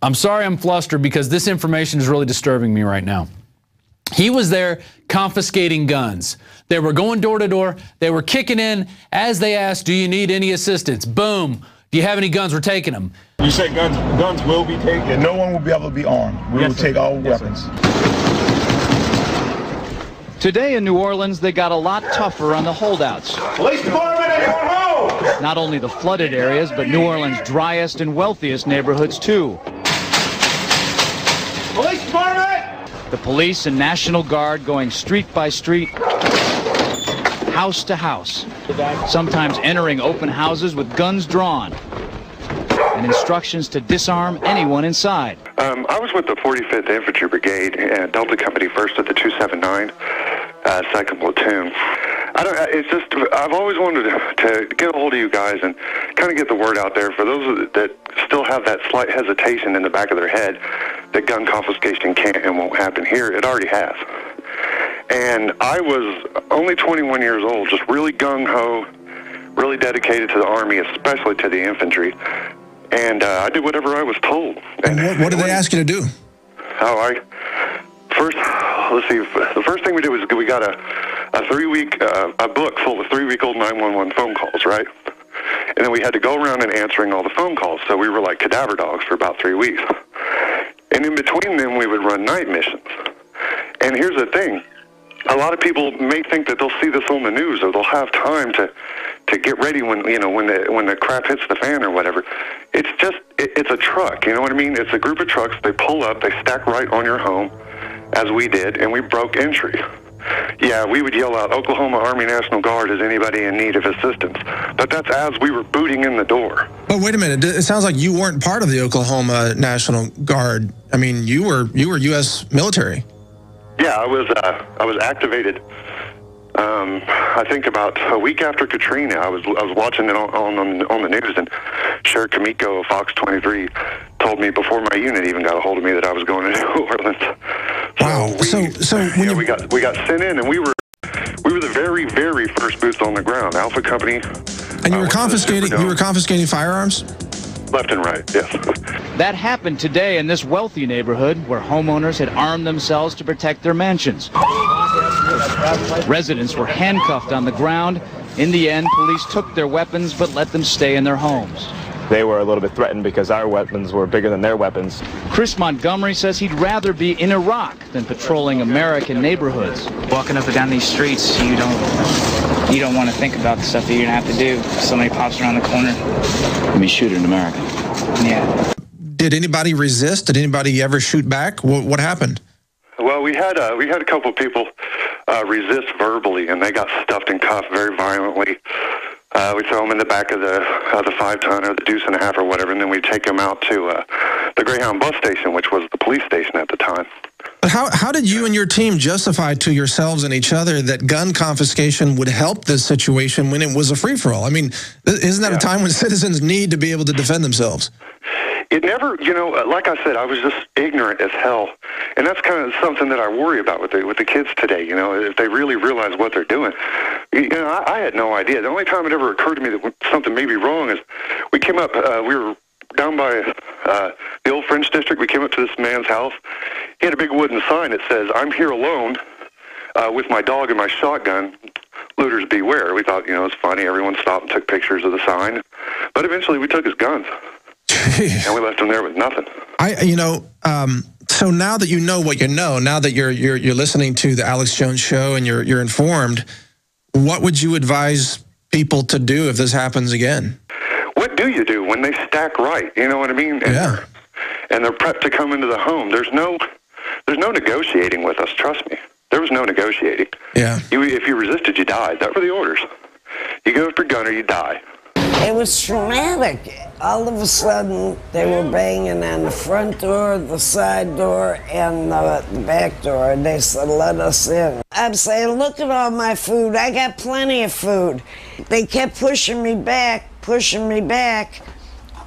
I'm sorry I'm flustered because this information is really disturbing me right now. He was there confiscating guns. They were going door to door. They were kicking in as they asked, do you need any assistance? Boom. Do you have any guns? We're taking them. You say guns will be taken? And no one will be able to be armed. We will take all weapons. Today in New Orleans, they got a lot tougher on the holdouts. Police department, anyone home? Not only the flooded areas, but New Orleans' driest and wealthiest neighborhoods, too. Police department! The police and National Guard going street by street, house to house, sometimes entering open houses with guns drawn, and instructions to disarm anyone inside. I was with the 45th Infantry Brigade and Delta Company 1st at the 279, 2nd Platoon. I've always wanted to get a hold of you guys and kind of get the word out there for those that still have that slight hesitation in the back of their head that gun confiscation can't and won't happen here. It already has. And I was only 21 years old, just really gung-ho, really dedicated to the Army, especially to the infantry. And I did whatever I was told. And what did they ask you to do? Let's see, the first thing we did was we got a 3-week, a book full of 3-week-old 911 phone calls, right? And then we had to go around and answering all the phone calls. So we were like cadaver dogs for about 3 weeks. And in between them, we would run night missions. And here's the thing. A lot of people may think that they'll see this on the news or they'll have time to get ready when, you know, when the crap hits the fan or whatever. It's just, it's a truck, you know what I mean? It's a group of trucks. They pull up, they stack right on your home, as we did, and we broke entry. Yeah, we would yell out, Oklahoma Army National Guard, is anybody in need of assistance? But that's as we were booting in the door. But wait a minute, it sounds like you weren't part of the Oklahoma National Guard. I mean, you were U.S. military. Yeah, I was activated. I think about a week after Katrina, I was watching it on the news, and Sheriff Kamiko of Fox 23 told me before my unit even got a hold of me that I was going to New Orleans. Wow. We got sent in, and we were the very, very first boots on the ground. Alpha Company. And you were confiscating firearms? Left and right, yes. That happened today in this wealthy neighborhood where homeowners had armed themselves to protect their mansions. Residents were handcuffed on the ground. In the end, police took their weapons but let them stay in their homes. They were a little bit threatened because our weapons were bigger than their weapons. Chris Montgomery says he'd rather be in Iraq than patrolling American neighborhoods. Walking up and down these streets, you don't want to think about the stuff that you're going to have to do. If somebody pops around the corner. I mean, shoot in America. Yeah. Did anybody resist? Did anybody ever shoot back? What happened? Well, we had a couple people resist verbally, and they got stuffed and cuffed very violently. We throw them in the back of the 5-ton or the deuce and a half or whatever, and then we take them out to the Greyhound bus station, which was the police station at the time. But how did you and your team justify to yourselves and each other that gun confiscation would help this situation when it was a free-for-all? I mean, isn't that a time when citizens need to be able to defend themselves? It never, you know, like I said, I was just ignorant as hell. And that's kind of something that I worry about with the kids today, you know, if they really realize what they're doing. You know, I had no idea. The only time it ever occurred to me that something may be wrong is we came up, we were down by the old French district. We came up to this man's house. He had a big wooden sign that says, "I'm here alone with my dog and my shotgun. Looters beware." We thought, you know, it's funny. Everyone stopped and took pictures of the sign. But eventually we took his guns. And we left him there with nothing. So now that you know what you know, now that you're listening to the Alex Jones Show and you're informed, what would you advise people to do if this happens again? What do you do when they stack right? You know what I mean? And they're prepped to come into the home. There's no negotiating with us. Trust me. There was no negotiating. Yeah. If you resisted, you died. That were the orders. You go after gun or you die. It was traumatic. All of a sudden, they were banging on the front door, the side door, and the back door. And they said, "Let us in." I'm saying, "Look at all my food. I got plenty of food." They kept pushing me back,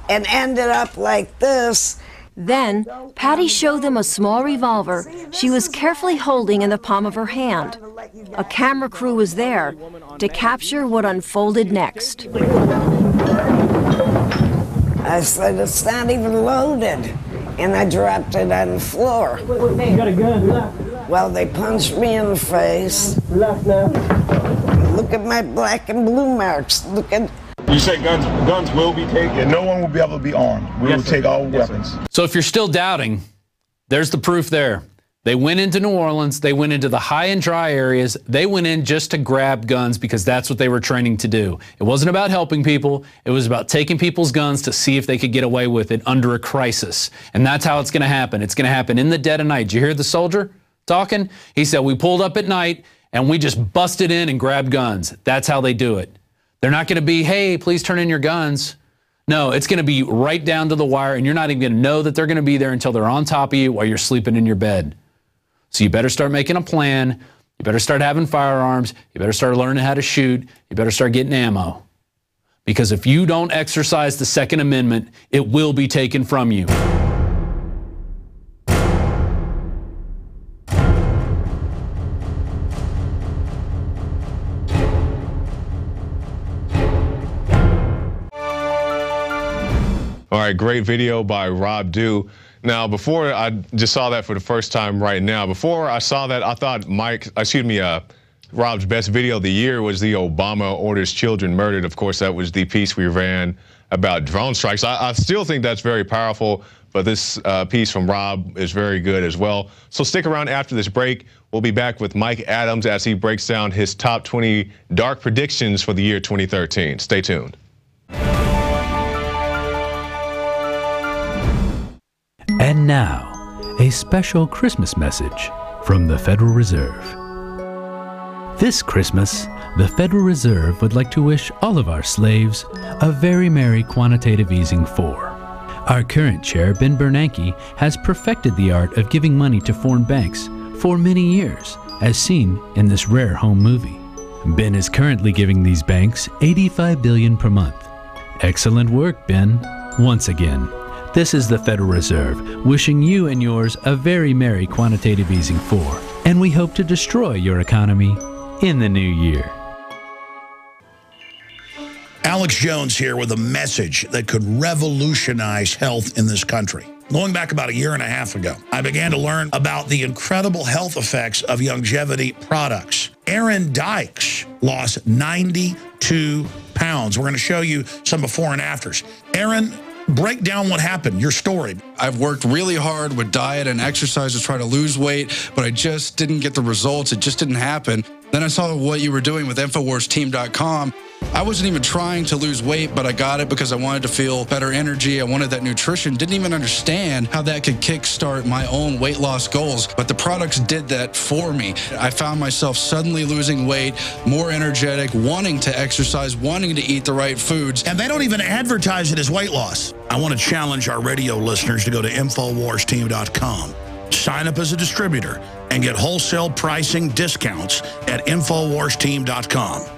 and ended up like this. Then, Patty showed them a small revolver she was carefully holding in the palm of her hand. A camera crew was there to capture what unfolded next. I said, "It's not even loaded." And I dropped it on the floor. You got a gun? Well, they punched me in the face. Look at my black and blue marks. Look at... You said guns will be taken. No one will be able to be armed. We will take all weapons. So if you're still doubting, there's the proof there. They went into New Orleans. They went into the high and dry areas. They went in just to grab guns because that's what they were training to do. It wasn't about helping people. It was about taking people's guns to see if they could get away with it under a crisis. And that's how it's going to happen. It's going to happen in the dead of night. Did you hear the soldier talking? He said, "We pulled up at night and we just busted in and grabbed guns." That's how they do it. They're not going to be, "Hey, please turn in your guns." No, it's going to be right down to the wire, and you're not even going to know that they're going to be there until they're on top of you while you're sleeping in your bed. So you better start making a plan. You better start having firearms. You better start learning how to shoot. You better start getting ammo. Because if you don't exercise the Second Amendment, it will be taken from you. All right, great video by Rob Dew. Now, before I just saw that for the first time right now, before I saw that, I thought Rob's best video of the year was the Obama orders children murdered. Of course, that was the piece we ran about drone strikes. I still think that's very powerful, but this piece from Rob is very good as well. So stick around after this break. We'll be back with Mike Adams as he breaks down his top 20 dark predictions for the year 2013. Stay tuned. And now, a special Christmas message from the Federal Reserve. This Christmas, the Federal Reserve would like to wish all of our slaves a very merry quantitative easing 4. Our current chair, Ben Bernanke, has perfected the art of giving money to foreign banks for many years, as seen in this rare home movie. Ben is currently giving these banks $85 billion per month. Excellent work, Ben. Once again, this is the Federal Reserve wishing you and yours a very merry quantitative easing 4, and we hope to destroy your economy in the new year. Alex Jones here with a message that could revolutionize health in this country. Going back about 1.5 years ago, I began to learn about the incredible health effects of longevity products. Aaron Dykes lost 92 pounds. We're going to show you some before and afters. Aaron, break down what happened, your story. I've worked really hard with diet and exercise to try to lose weight, but I just didn't get the results. It just didn't happen. Then I saw what you were doing with InfoWarsTeam.com. I wasn't even trying to lose weight, but I got it because I wanted to feel better energy. I wanted that nutrition. Didn't even understand how that could kickstart my own weight loss goals, but the products did that for me. I found myself suddenly losing weight, more energetic, wanting to exercise, wanting to eat the right foods. And they don't even advertise it as weight loss. I want to challenge our radio listeners to go to InfoWarsTeam.com. Sign up as a distributor and get wholesale pricing discounts at InfoWarsTeam.com.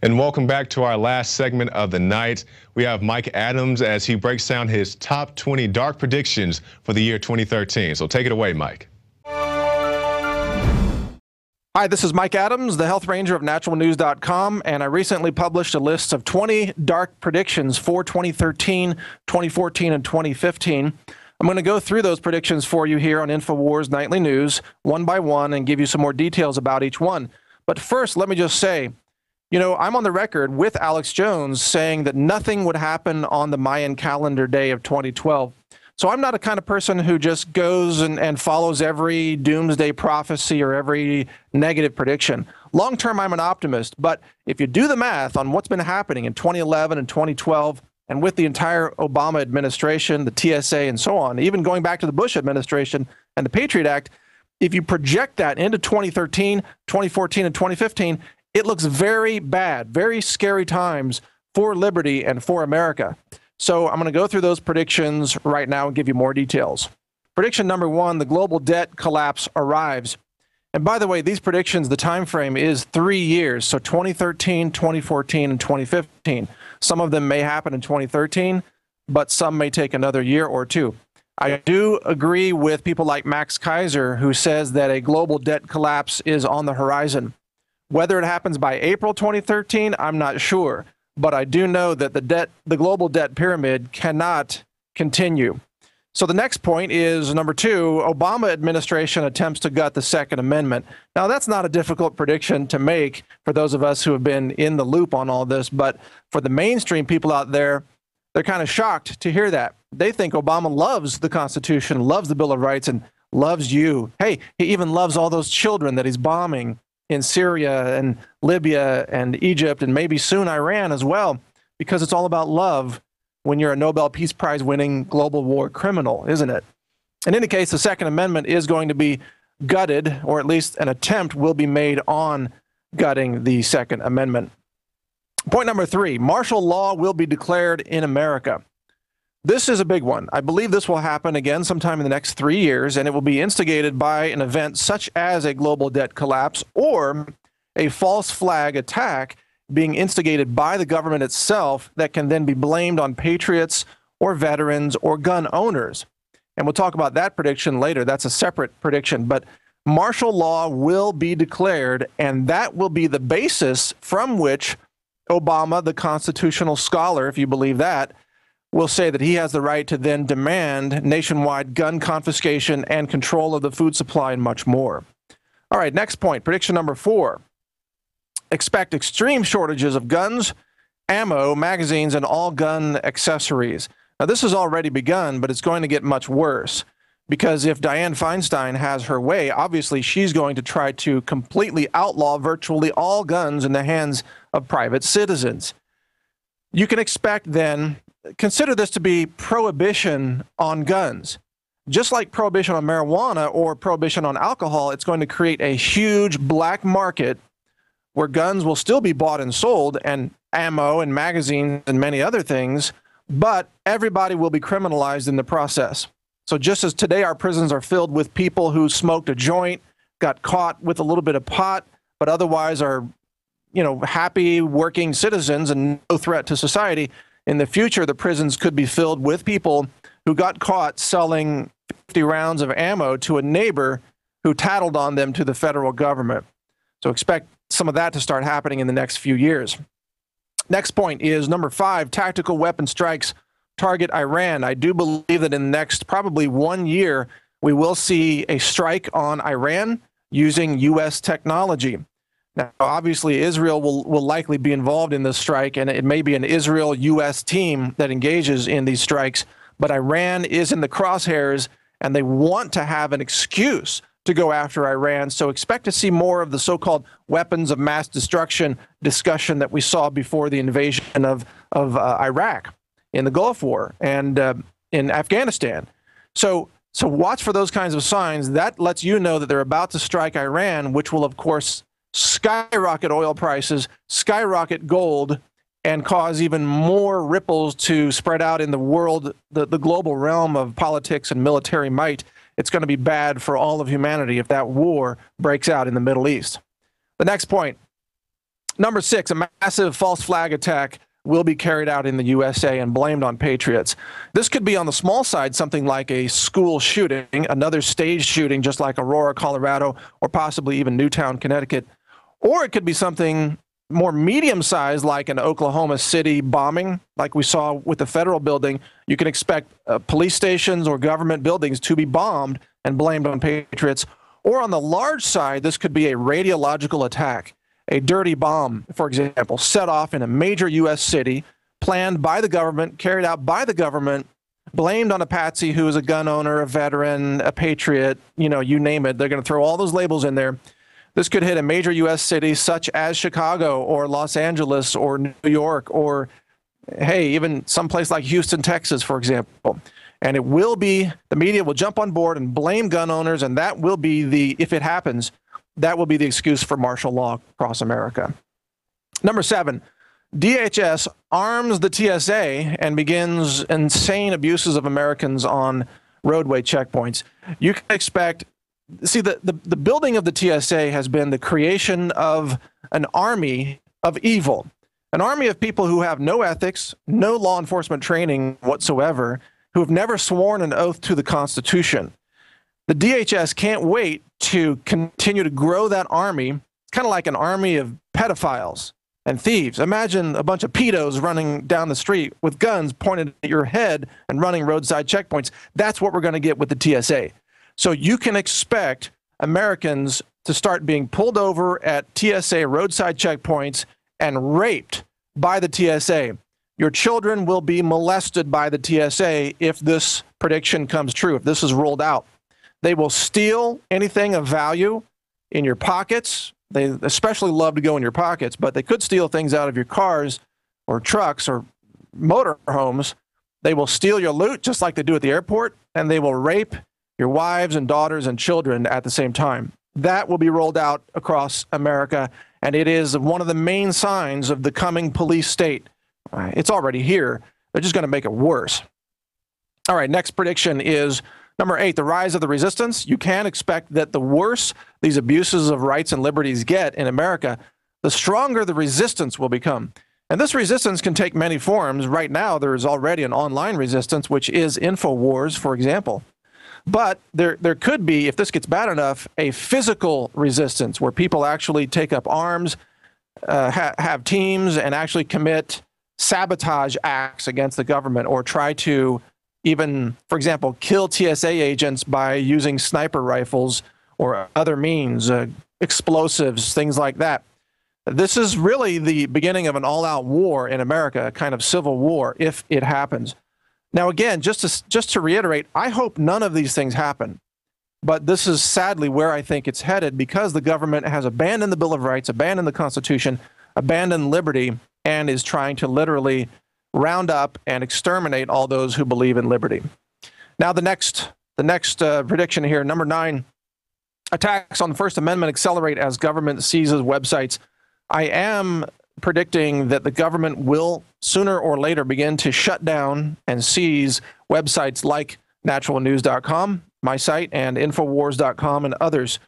And welcome back to our last segment of the night. We have Mike Adams as he breaks down his top 20 dark predictions for the year 2013. So take it away, Mike. Hi, this is Mike Adams, the Health Ranger of naturalnews.com, and I recently published a list of 20 dark predictions for 2013, 2014, and 2015. I'm going to go through those predictions for you here on Infowars Nightly News, one by one, and give you some more details about each one. But first, let me just say, you know, I'm on the record with Alex Jones saying that nothing would happen on the Mayan calendar day of 2012. So I'm not a kind of person who just goes and follows every doomsday prophecy or every negative prediction. Long term, I'm an optimist. But if you do the math on what's been happening in 2011 and 2012, and with the entire Obama administration, the TSA, and so on, even going back to the Bush administration and the Patriot Act, if you project that into 2013, 2014, and 2015, it looks very bad, very scary times for liberty and for America. So I'm going to go through those predictions right now and give you more details. Prediction number 1, the global debt collapse arrives. And by the way, these predictions, the time frame is 3 years, so 2013, 2014, and 2015. Some of them may happen in 2013, but some may take another year or two. I do agree with people like Max Kaiser, who says that a global debt collapse is on the horizon. Whether it happens by April 2013, I'm not sure, but I do know that the global debt pyramid cannot continue. So the next point is number 2, Obama administration attempts to gut the Second Amendment. Now, that's not a difficult prediction to make for those of us who have been in the loop on all this, but for the mainstream people out there, they're kind of shocked to hear that. they think Obama loves the Constitution, loves the Bill of Rights, and loves you. Hey, he even loves all those children that he's bombing in Syria and Libya and Egypt and maybe soon Iran as well, because it's all about love when you're a Nobel Peace Prize winning global war criminal, isn't it? In any case, the Second Amendment is going to be gutted, or at least an attempt will be made on gutting the Second Amendment. Point number 3, martial law will be declared in America. This is a big one. I believe this will happen again sometime in the next 3 years, and it will be instigated by an event such as a global debt collapse or a false flag attack being instigated by the government itself that can then be blamed on patriots or veterans or gun owners. And we'll talk about that prediction later. That's a separate prediction. But martial law will be declared, and that will be the basis from which Obama, the constitutional scholar, if you believe that, will say that he has the right to then demand nationwide gun confiscation and control of the food supply and much more. All right, next point, prediction number 4. Expect extreme shortages of guns, ammo, magazines, and all gun accessories. Now, this has already begun, but it's going to get much worse, because if Dianne Feinstein has her way, obviously she's going to try to completely outlaw virtually all guns in the hands of private citizens. You can expect then, consider this to be prohibition on guns. Just like prohibition on marijuana or prohibition on alcohol, it's going to create a huge black market where guns will still be bought and sold, and ammo and magazines and many other things, but everybody will be criminalized in the process. So just as today our prisons are filled with people who smoked a joint, got caught with a little bit of pot, but otherwise are, happy working citizens and no threat to society, in the future the prisons could be filled with people who got caught selling 50 rounds of ammo to a neighbor who tattled on them to the federal government. So expect some of that to start happening in the next few years. Next point is number 5, tactical weapon strikes target Iran. I do believe that in the next probably 1 year, we will see a strike on Iran using U.S. technology. Now, obviously, Israel will likely be involved in this strike, and it may be an Israel-U.S. team that engages in these strikes, but Iran is in the crosshairs, and they want to have an excuse to go after Iran. So expect to see more of the so-called weapons of mass destruction discussion that we saw before the invasion of Iraq in the Gulf War and in Afghanistan. So watch for those kinds of signs. That lets you know that they're about to strike Iran, which will, of course, skyrocket oil prices, skyrocket gold, and cause even more ripples to spread out in the world, the global realm of politics and military might. It's going to be bad for all of humanity if that war breaks out in the Middle East. The next point, number 6, a massive false flag attack will be carried out in the USA and blamed on patriots. This could be on the small side, something like a school shooting, another staged shooting just like Aurora, Colorado, or possibly even Newtown, Connecticut. Or it could be something more medium-sized like an Oklahoma City bombing, like we saw with the federal building. You can expect police stations or government buildings to be bombed and blamed on patriots. Or on the large side, this could be a radiological attack, a dirty bomb, for example, set off in a major U.S. city, planned by the government, carried out by the government, blamed on a patsy who is a gun owner, a veteran, a patriot, you name it. They're going to throw all those labels in there. This could hit a major U.S. city such as Chicago or Los Angeles or New York or, hey, even someplace like Houston, Texas, for example. And it will be, the media will jump on board and blame gun owners, and that will be if it happens, that will be the excuse for martial law across America. Number 7, DHS arms the TSA and begins insane abuses of Americans on roadway checkpoints. You can expect, see, the building of the TSA has been the creation of an army of evil, an army of people who have no ethics, no law enforcement training whatsoever, who have never sworn an oath to the Constitution. The DHS can't wait to continue to grow that army. It's kind of like an army of pedophiles and thieves. Imagine a bunch of pedos running down the street with guns pointed at your head and running roadside checkpoints. That's what we're going to get with the TSA. So you can expect Americans to start being pulled over at TSA roadside checkpoints and raped by the TSA. Your children will be molested by the TSA if this prediction comes true, if this is rolled out. They will steal anything of value in your pockets. They especially love to go in your pockets, but they could steal things out of your cars or trucks or motorhomes. They will steal your loot just like they do at the airport, and they will rape your wives and daughters and children at the same time. That will be rolled out across America, and it is one of the main signs of the coming police state. It's already here. They're just going to make it worse. All right, next prediction is number 8, the rise of the resistance. You can expect that the worse these abuses of rights and liberties get in America, the stronger the resistance will become. And this resistance can take many forms. Right now, there is already an online resistance, which is Infowars, for example. But there could be, if this gets bad enough, a physical resistance where people actually take up arms, have teams, and actually commit sabotage acts against the government, or try to even, for example, kill TSA agents by using sniper rifles or other means, explosives, things like that. This is really the beginning of an all-out war in America, a kind of civil war, if it happens. Now, again, just to reiterate, I hope none of these things happen. But this is sadly where I think it's headed, because the government has abandoned the Bill of Rights, abandoned the Constitution, abandoned liberty, and is trying to literally round up and exterminate all those who believe in liberty. Now, the next prediction here, number 9, attacks on the First Amendment accelerate as government seizes websites. I am predicting that the government will sooner or later begin to shut down and seize websites like naturalnews.com, my site, and Infowars.com, and others.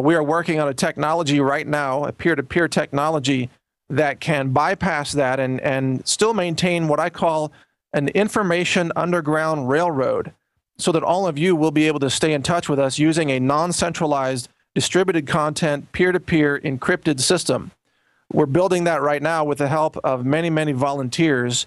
We are working on a technology right now, a peer-to-peer technology that can bypass that and still maintain what I call an information underground railroad, so that all of you will be able to stay in touch with us using a non-centralized, distributed content, peer-to-peer encrypted system. We're building that right now with the help of many, many volunteers,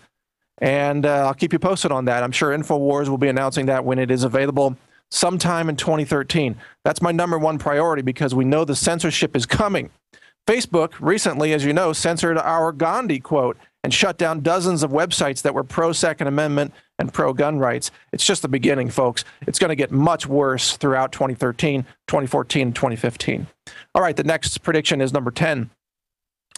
and I'll keep you posted on that. I'm sure Infowars will be announcing that when it is available sometime in 2013. That's my number 1 priority, because we know the censorship is coming. Facebook recently, as you know, censored our Gandhi quote and shut down dozens of websites that were pro-Second Amendment and pro-gun rights. It's just the beginning, folks. It's going to get much worse throughout 2013, 2014, and 2015. All right, the next prediction is number 10.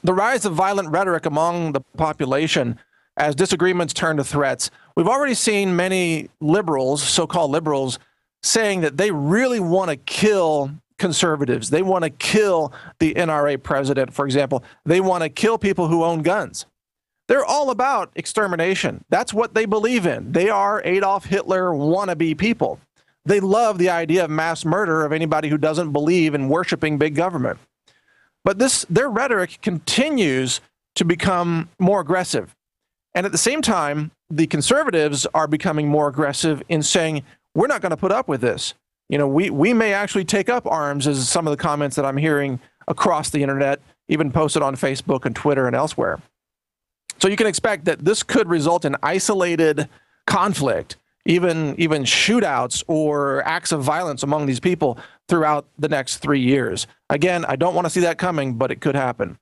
The rise of violent rhetoric among the population as disagreements turn to threats. We've already seen many liberals, so-called liberals, saying that they really want to kill conservatives. They want to kill the NRA president, for example. They want to kill people who own guns. They're all about extermination. That's what they believe in. They are Adolf Hitler wannabe people. They love the idea of mass murder of anybody who doesn't believe in worshiping big government. But their rhetoric continues to become more aggressive. And at the same time, the conservatives are becoming more aggressive in saying, we're not going to put up with this. You know, we may actually take up arms, as some of the comments that I'm hearing across the internet, even posted on Facebook and Twitter and elsewhere. So you can expect that this could result in isolated conflict, even shootouts or acts of violence among these people throughout the next 3 years. Again, I don't want to see that coming, but it could happen.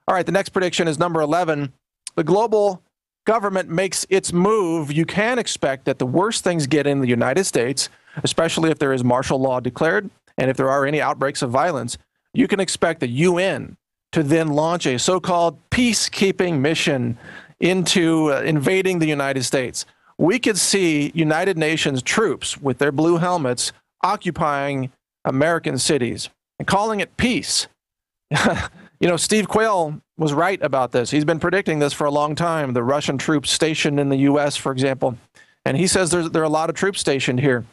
All right, the next prediction is number 11. The global government makes its move. You can expect that the worse things get in the United States, especially if there is martial law declared and if there are any outbreaks of violence, you can expect the UN to then launch a so-called peacekeeping mission into invading the United States. We could see United Nations troops with their blue helmets occupying American cities and calling it peace. You know, Steve Quayle was right about this. He's been predicting this for a long time, the Russian troops stationed in the U.S., for example. And he says there are a lot of troops stationed here.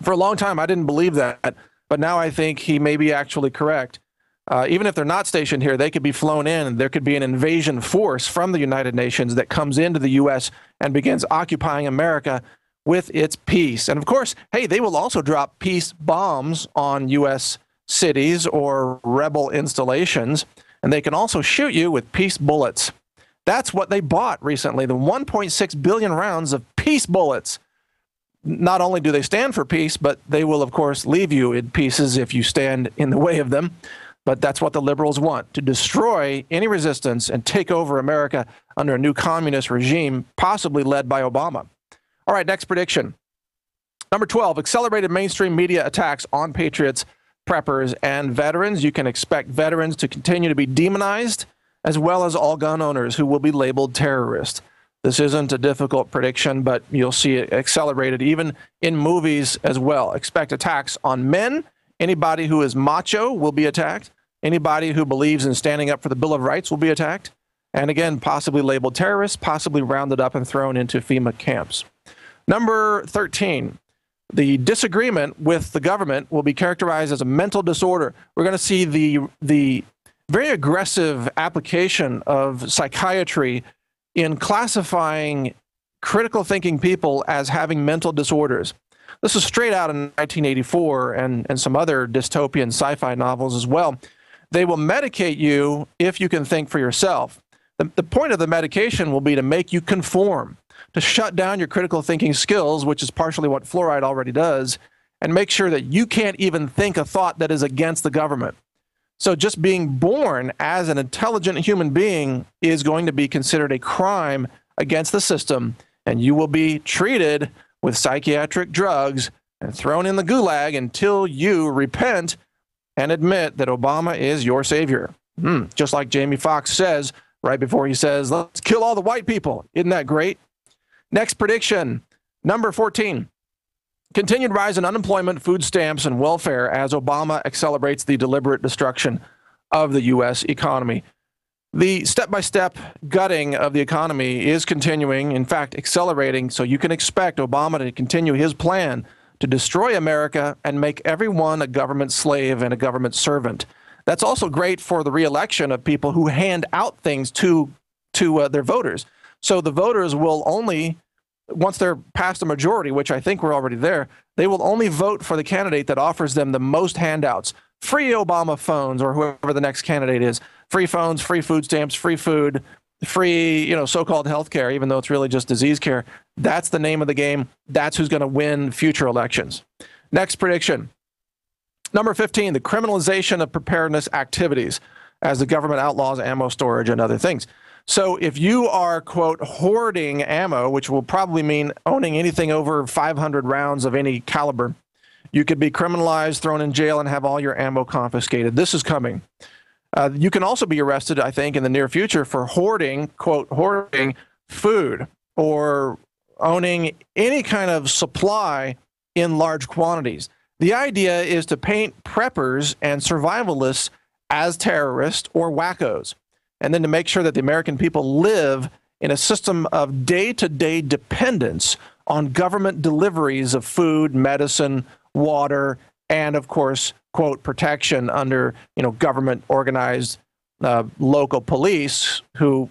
For a long time, I didn't believe that, but now I think he may be actually correct. Even if they're not stationed here, they could be flown in, and there could be an invasion force from the United Nations that comes into the U.S. and begins occupying America with its peace. And of course, hey, they will also drop peace bombs on U.S. cities or rebel installations, and they can also shoot you with peace bullets. That's what they bought recently, the 1.6 billion rounds of peace bullets. Not only do they stand for peace, but they will, of course, leave you in pieces if you stand in the way of them. But that's what the liberals want, to destroy any resistance and take over America under a new communist regime, possibly led by Obama. All right, next prediction. Number 12, accelerated mainstream media attacks on patriots, preppers, and veterans. You can expect veterans to continue to be demonized, as well as all gun owners who will be labeled terrorists. This isn't a difficult prediction, but you'll see it accelerated even in movies as well. Expect attacks on men. Anybody who is macho will be attacked. Anybody who believes in standing up for the Bill of Rights will be attacked. And again, possibly labeled terrorists, possibly rounded up and thrown into FEMA camps. Number 13, the disagreement with the government will be characterized as a mental disorder. We're going to see the very aggressive application of psychiatry in classifying critical thinking people as having mental disorders. This is straight out in 1984 and some other dystopian sci-fi novels as well. They will medicate you if you can think for yourself. The point of the medication will be to make you conform, to shut down your critical thinking skills, which is partially what fluoride already does, and make sure that you can't even think a thought that is against the government. So just being born as an intelligent human being is going to be considered a crime against the system, and you will be treated with psychiatric drugs and thrown in the gulag until you repent and admit that Obama is your savior. Just like Jamie Foxx says right before he says, let's kill all the white people. Isn't that great? Next prediction, number 14. Continued rise in unemployment, food stamps, and welfare as Obama accelerates the deliberate destruction of the U.S. economy. The step-by-step gutting of the economy is continuing, in fact, accelerating, so you can expect Obama to continue his plan to destroy America and make everyone a government slave and a government servant. That's also great for the re-election of people who hand out things to their voters. So the voters will only, once they're past a majority, which I think we're already there, they will only vote for the candidate that offers them the most handouts. Free Obama phones, or whoever the next candidate is. Free phones, free food stamps, free food, free, so-called health care, even though it's really just disease care. That's the name of the game. That's who's going to win future elections. Next prediction. Number 15, the criminalization of preparedness activities as the government outlaws ammo storage and other things. So if you are, quote, hoarding ammo, which will probably mean owning anything over 500 rounds of any caliber, you could be criminalized, thrown in jail, and have all your ammo confiscated. This is coming. You can also be arrested, I think, in the near future for hoarding, quote, hoarding food or owning any kind of supply in large quantities. The idea is to paint preppers and survivalists as terrorists or wackos, and then to make sure that the American people live in a system of day-to-day dependence on government deliveries of food, medicine, water, and, of course, quote, protection under, government-organized local police who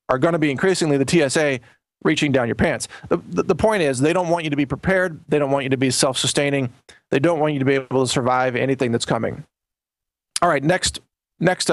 are going to be increasingly the TSA reaching down your pants. The point is, they don't want you to be prepared. They don't want you to be self-sustaining. They don't want you to be able to survive anything that's coming. All right, next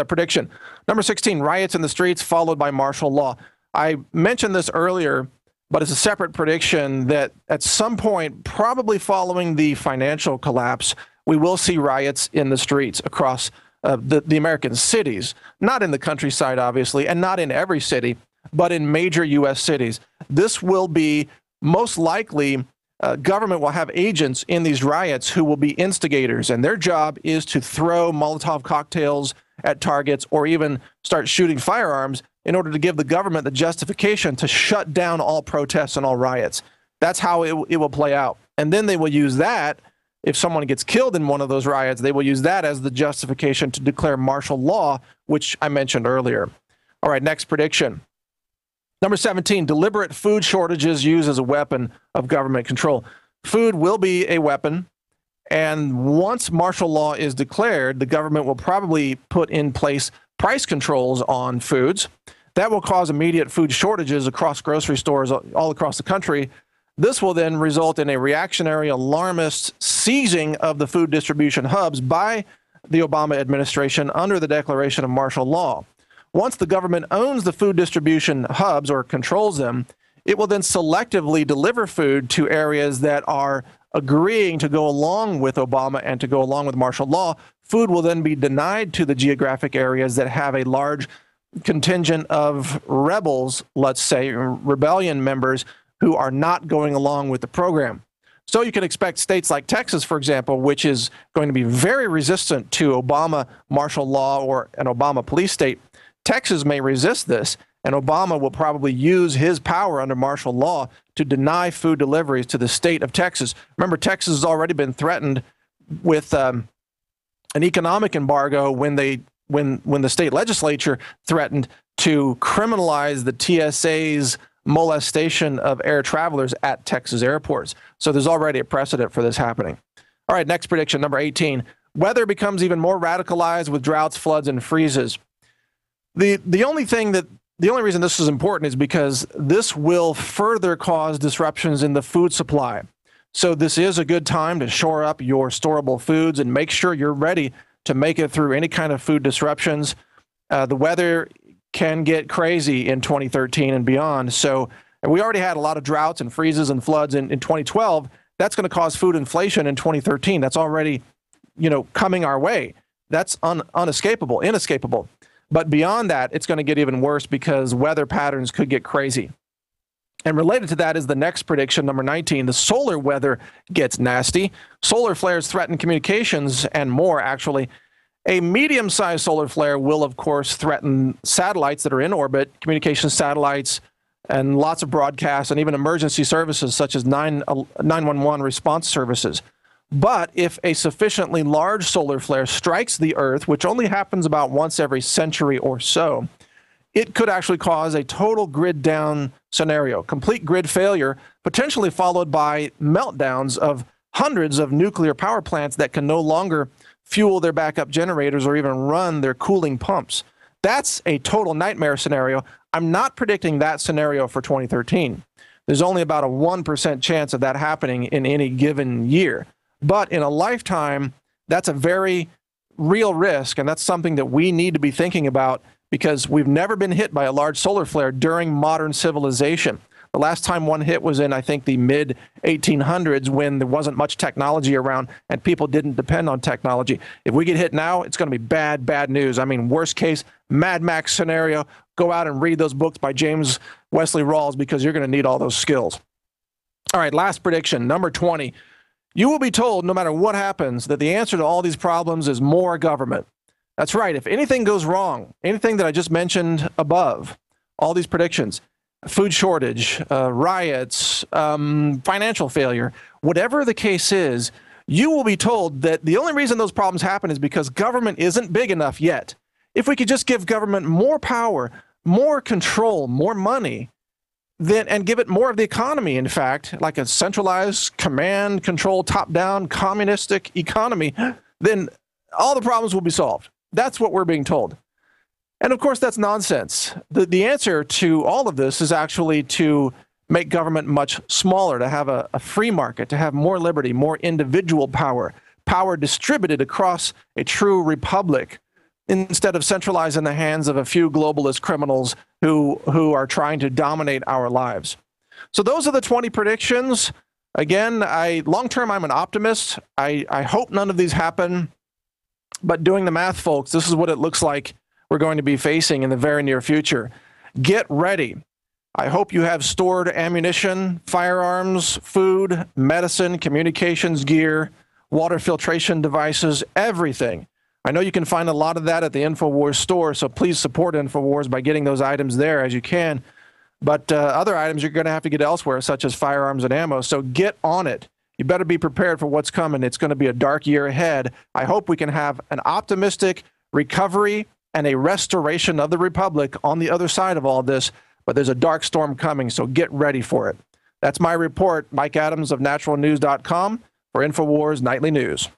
prediction. Number 16, riots in the streets followed by martial law. I mentioned this earlier, but it's a separate prediction that at some point, probably following the financial collapse, we will see riots in the streets across the American cities, not in the countryside, obviously, and not in every city, but in major U.S. cities. This will be most likely, government will have agents in these riots who will be instigators, and their job is to throw Molotov cocktails at targets or even start shooting firearms in order to give the government the justification to shut down all protests and all riots. That's how it will play out. And then they will use that, if someone gets killed in one of those riots, they will use that as the justification to declare martial law, which I mentioned earlier. All right, next prediction. Number 17, deliberate food shortages used as a weapon of government control. Food will be a weapon, and once martial law is declared, the government will probably put in place price controls on foods. That will cause immediate food shortages across grocery stores all across the country. This will then result in a reactionary, alarmist seizing of the food distribution hubs by the Obama administration under the declaration of martial law. Once the government owns the food distribution hubs or controls them, it will then selectively deliver food to areas that are agreeing to go along with Obama and to go along with martial law, food will then be denied to the geographic areas that have a large contingent of rebels, let's say, rebellion members who are not going along with the program. So you can expect states like Texas, for example, which is going to be very resistant to Obama martial law or an Obama police state. Texas may resist this, and Obama will probably use his power under martial law to deny food deliveries to the state of Texas. Remember, Texas has already been threatened with an economic embargo when the state legislature threatened to criminalize the TSA's molestation of air travelers at Texas airports. So there's already a precedent for this happening. All right, next prediction, number 18. Weather becomes even more radicalized with droughts, floods, and freezes. The only reason this is important is because this will further cause disruptions in the food supply. So this is a good time to shore up your storable foods and make sure you're ready to make it through any kind of food disruptions. The weather can get crazy in 2013 and beyond. So we already had a lot of droughts and freezes and floods in 2012. That's going to cause food inflation in 2013. That's already, coming our way. That's inescapable. But beyond that, it's going to get even worse because weather patterns could get crazy. And related to that is the next prediction, number 19. The solar weather gets nasty. Solar flares threaten communications and more, actually. A medium-sized solar flare will, of course, threaten satellites that are in orbit, communication satellites, and lots of broadcasts, and even emergency services such as 911 response services. But if a sufficiently large solar flare strikes the Earth, which only happens about once every century or so, it could actually cause a total grid down scenario, complete grid failure, potentially followed by meltdowns of hundreds of nuclear power plants that can no longer fuel their backup generators or even run their cooling pumps. That's a total nightmare scenario. I'm not predicting that scenario for 2013. There's only about a 1% chance of that happening in any given year. But in a lifetime, that's a very real risk, and that's something that we need to be thinking about because we've never been hit by a large solar flare during modern civilization. The last time one hit was in, I think, the mid-1800s when there wasn't much technology around and people didn't depend on technology. If we get hit now, it's going to be bad, bad news. I mean, worst case, Mad Max scenario. Go out and read those books by James Wesley Rawls because you're going to need all those skills. All right, last prediction, number 20. You will be told, no matter what happens, that the answer to all these problems is more government. That's right. If anything goes wrong, anything that I just mentioned above, all these predictions, food shortage, riots, financial failure, whatever the case is, you will be told that the only reason those problems happen is because government isn't big enough yet. If we could just give government more power, more control, more money, and give it more of the economy, in fact, like a centralized command, control, top-down, communistic economy, then all the problems will be solved. That's what we're being told. And of course, that's nonsense. The answer to all of this is actually to make government much smaller, to have a free market, to have more liberty, more individual power, power distributed across a true republic, instead of centralized in the hands of a few globalist criminals who are trying to dominate our lives. So those are the 20 predictions. Again, long-term, I'm an optimist. I hope none of these happen. But doing the math, folks, this is what it looks like we're going to be facing in the very near future. Get ready. I hope you have stored ammunition, firearms, food, medicine, communications gear, water filtration devices, everything. I know you can find a lot of that at the Infowars store, so please support Infowars by getting those items there as you can. But other items you're going to have to get elsewhere, such as firearms and ammo, so get on it. You better be prepared for what's coming. It's going to be a dark year ahead. I hope we can have an optimistic recovery and a restoration of the Republic on the other side of all this, but there's a dark storm coming, so get ready for it. That's my report. Mike Adams of naturalnews.com for Infowars Nightly News.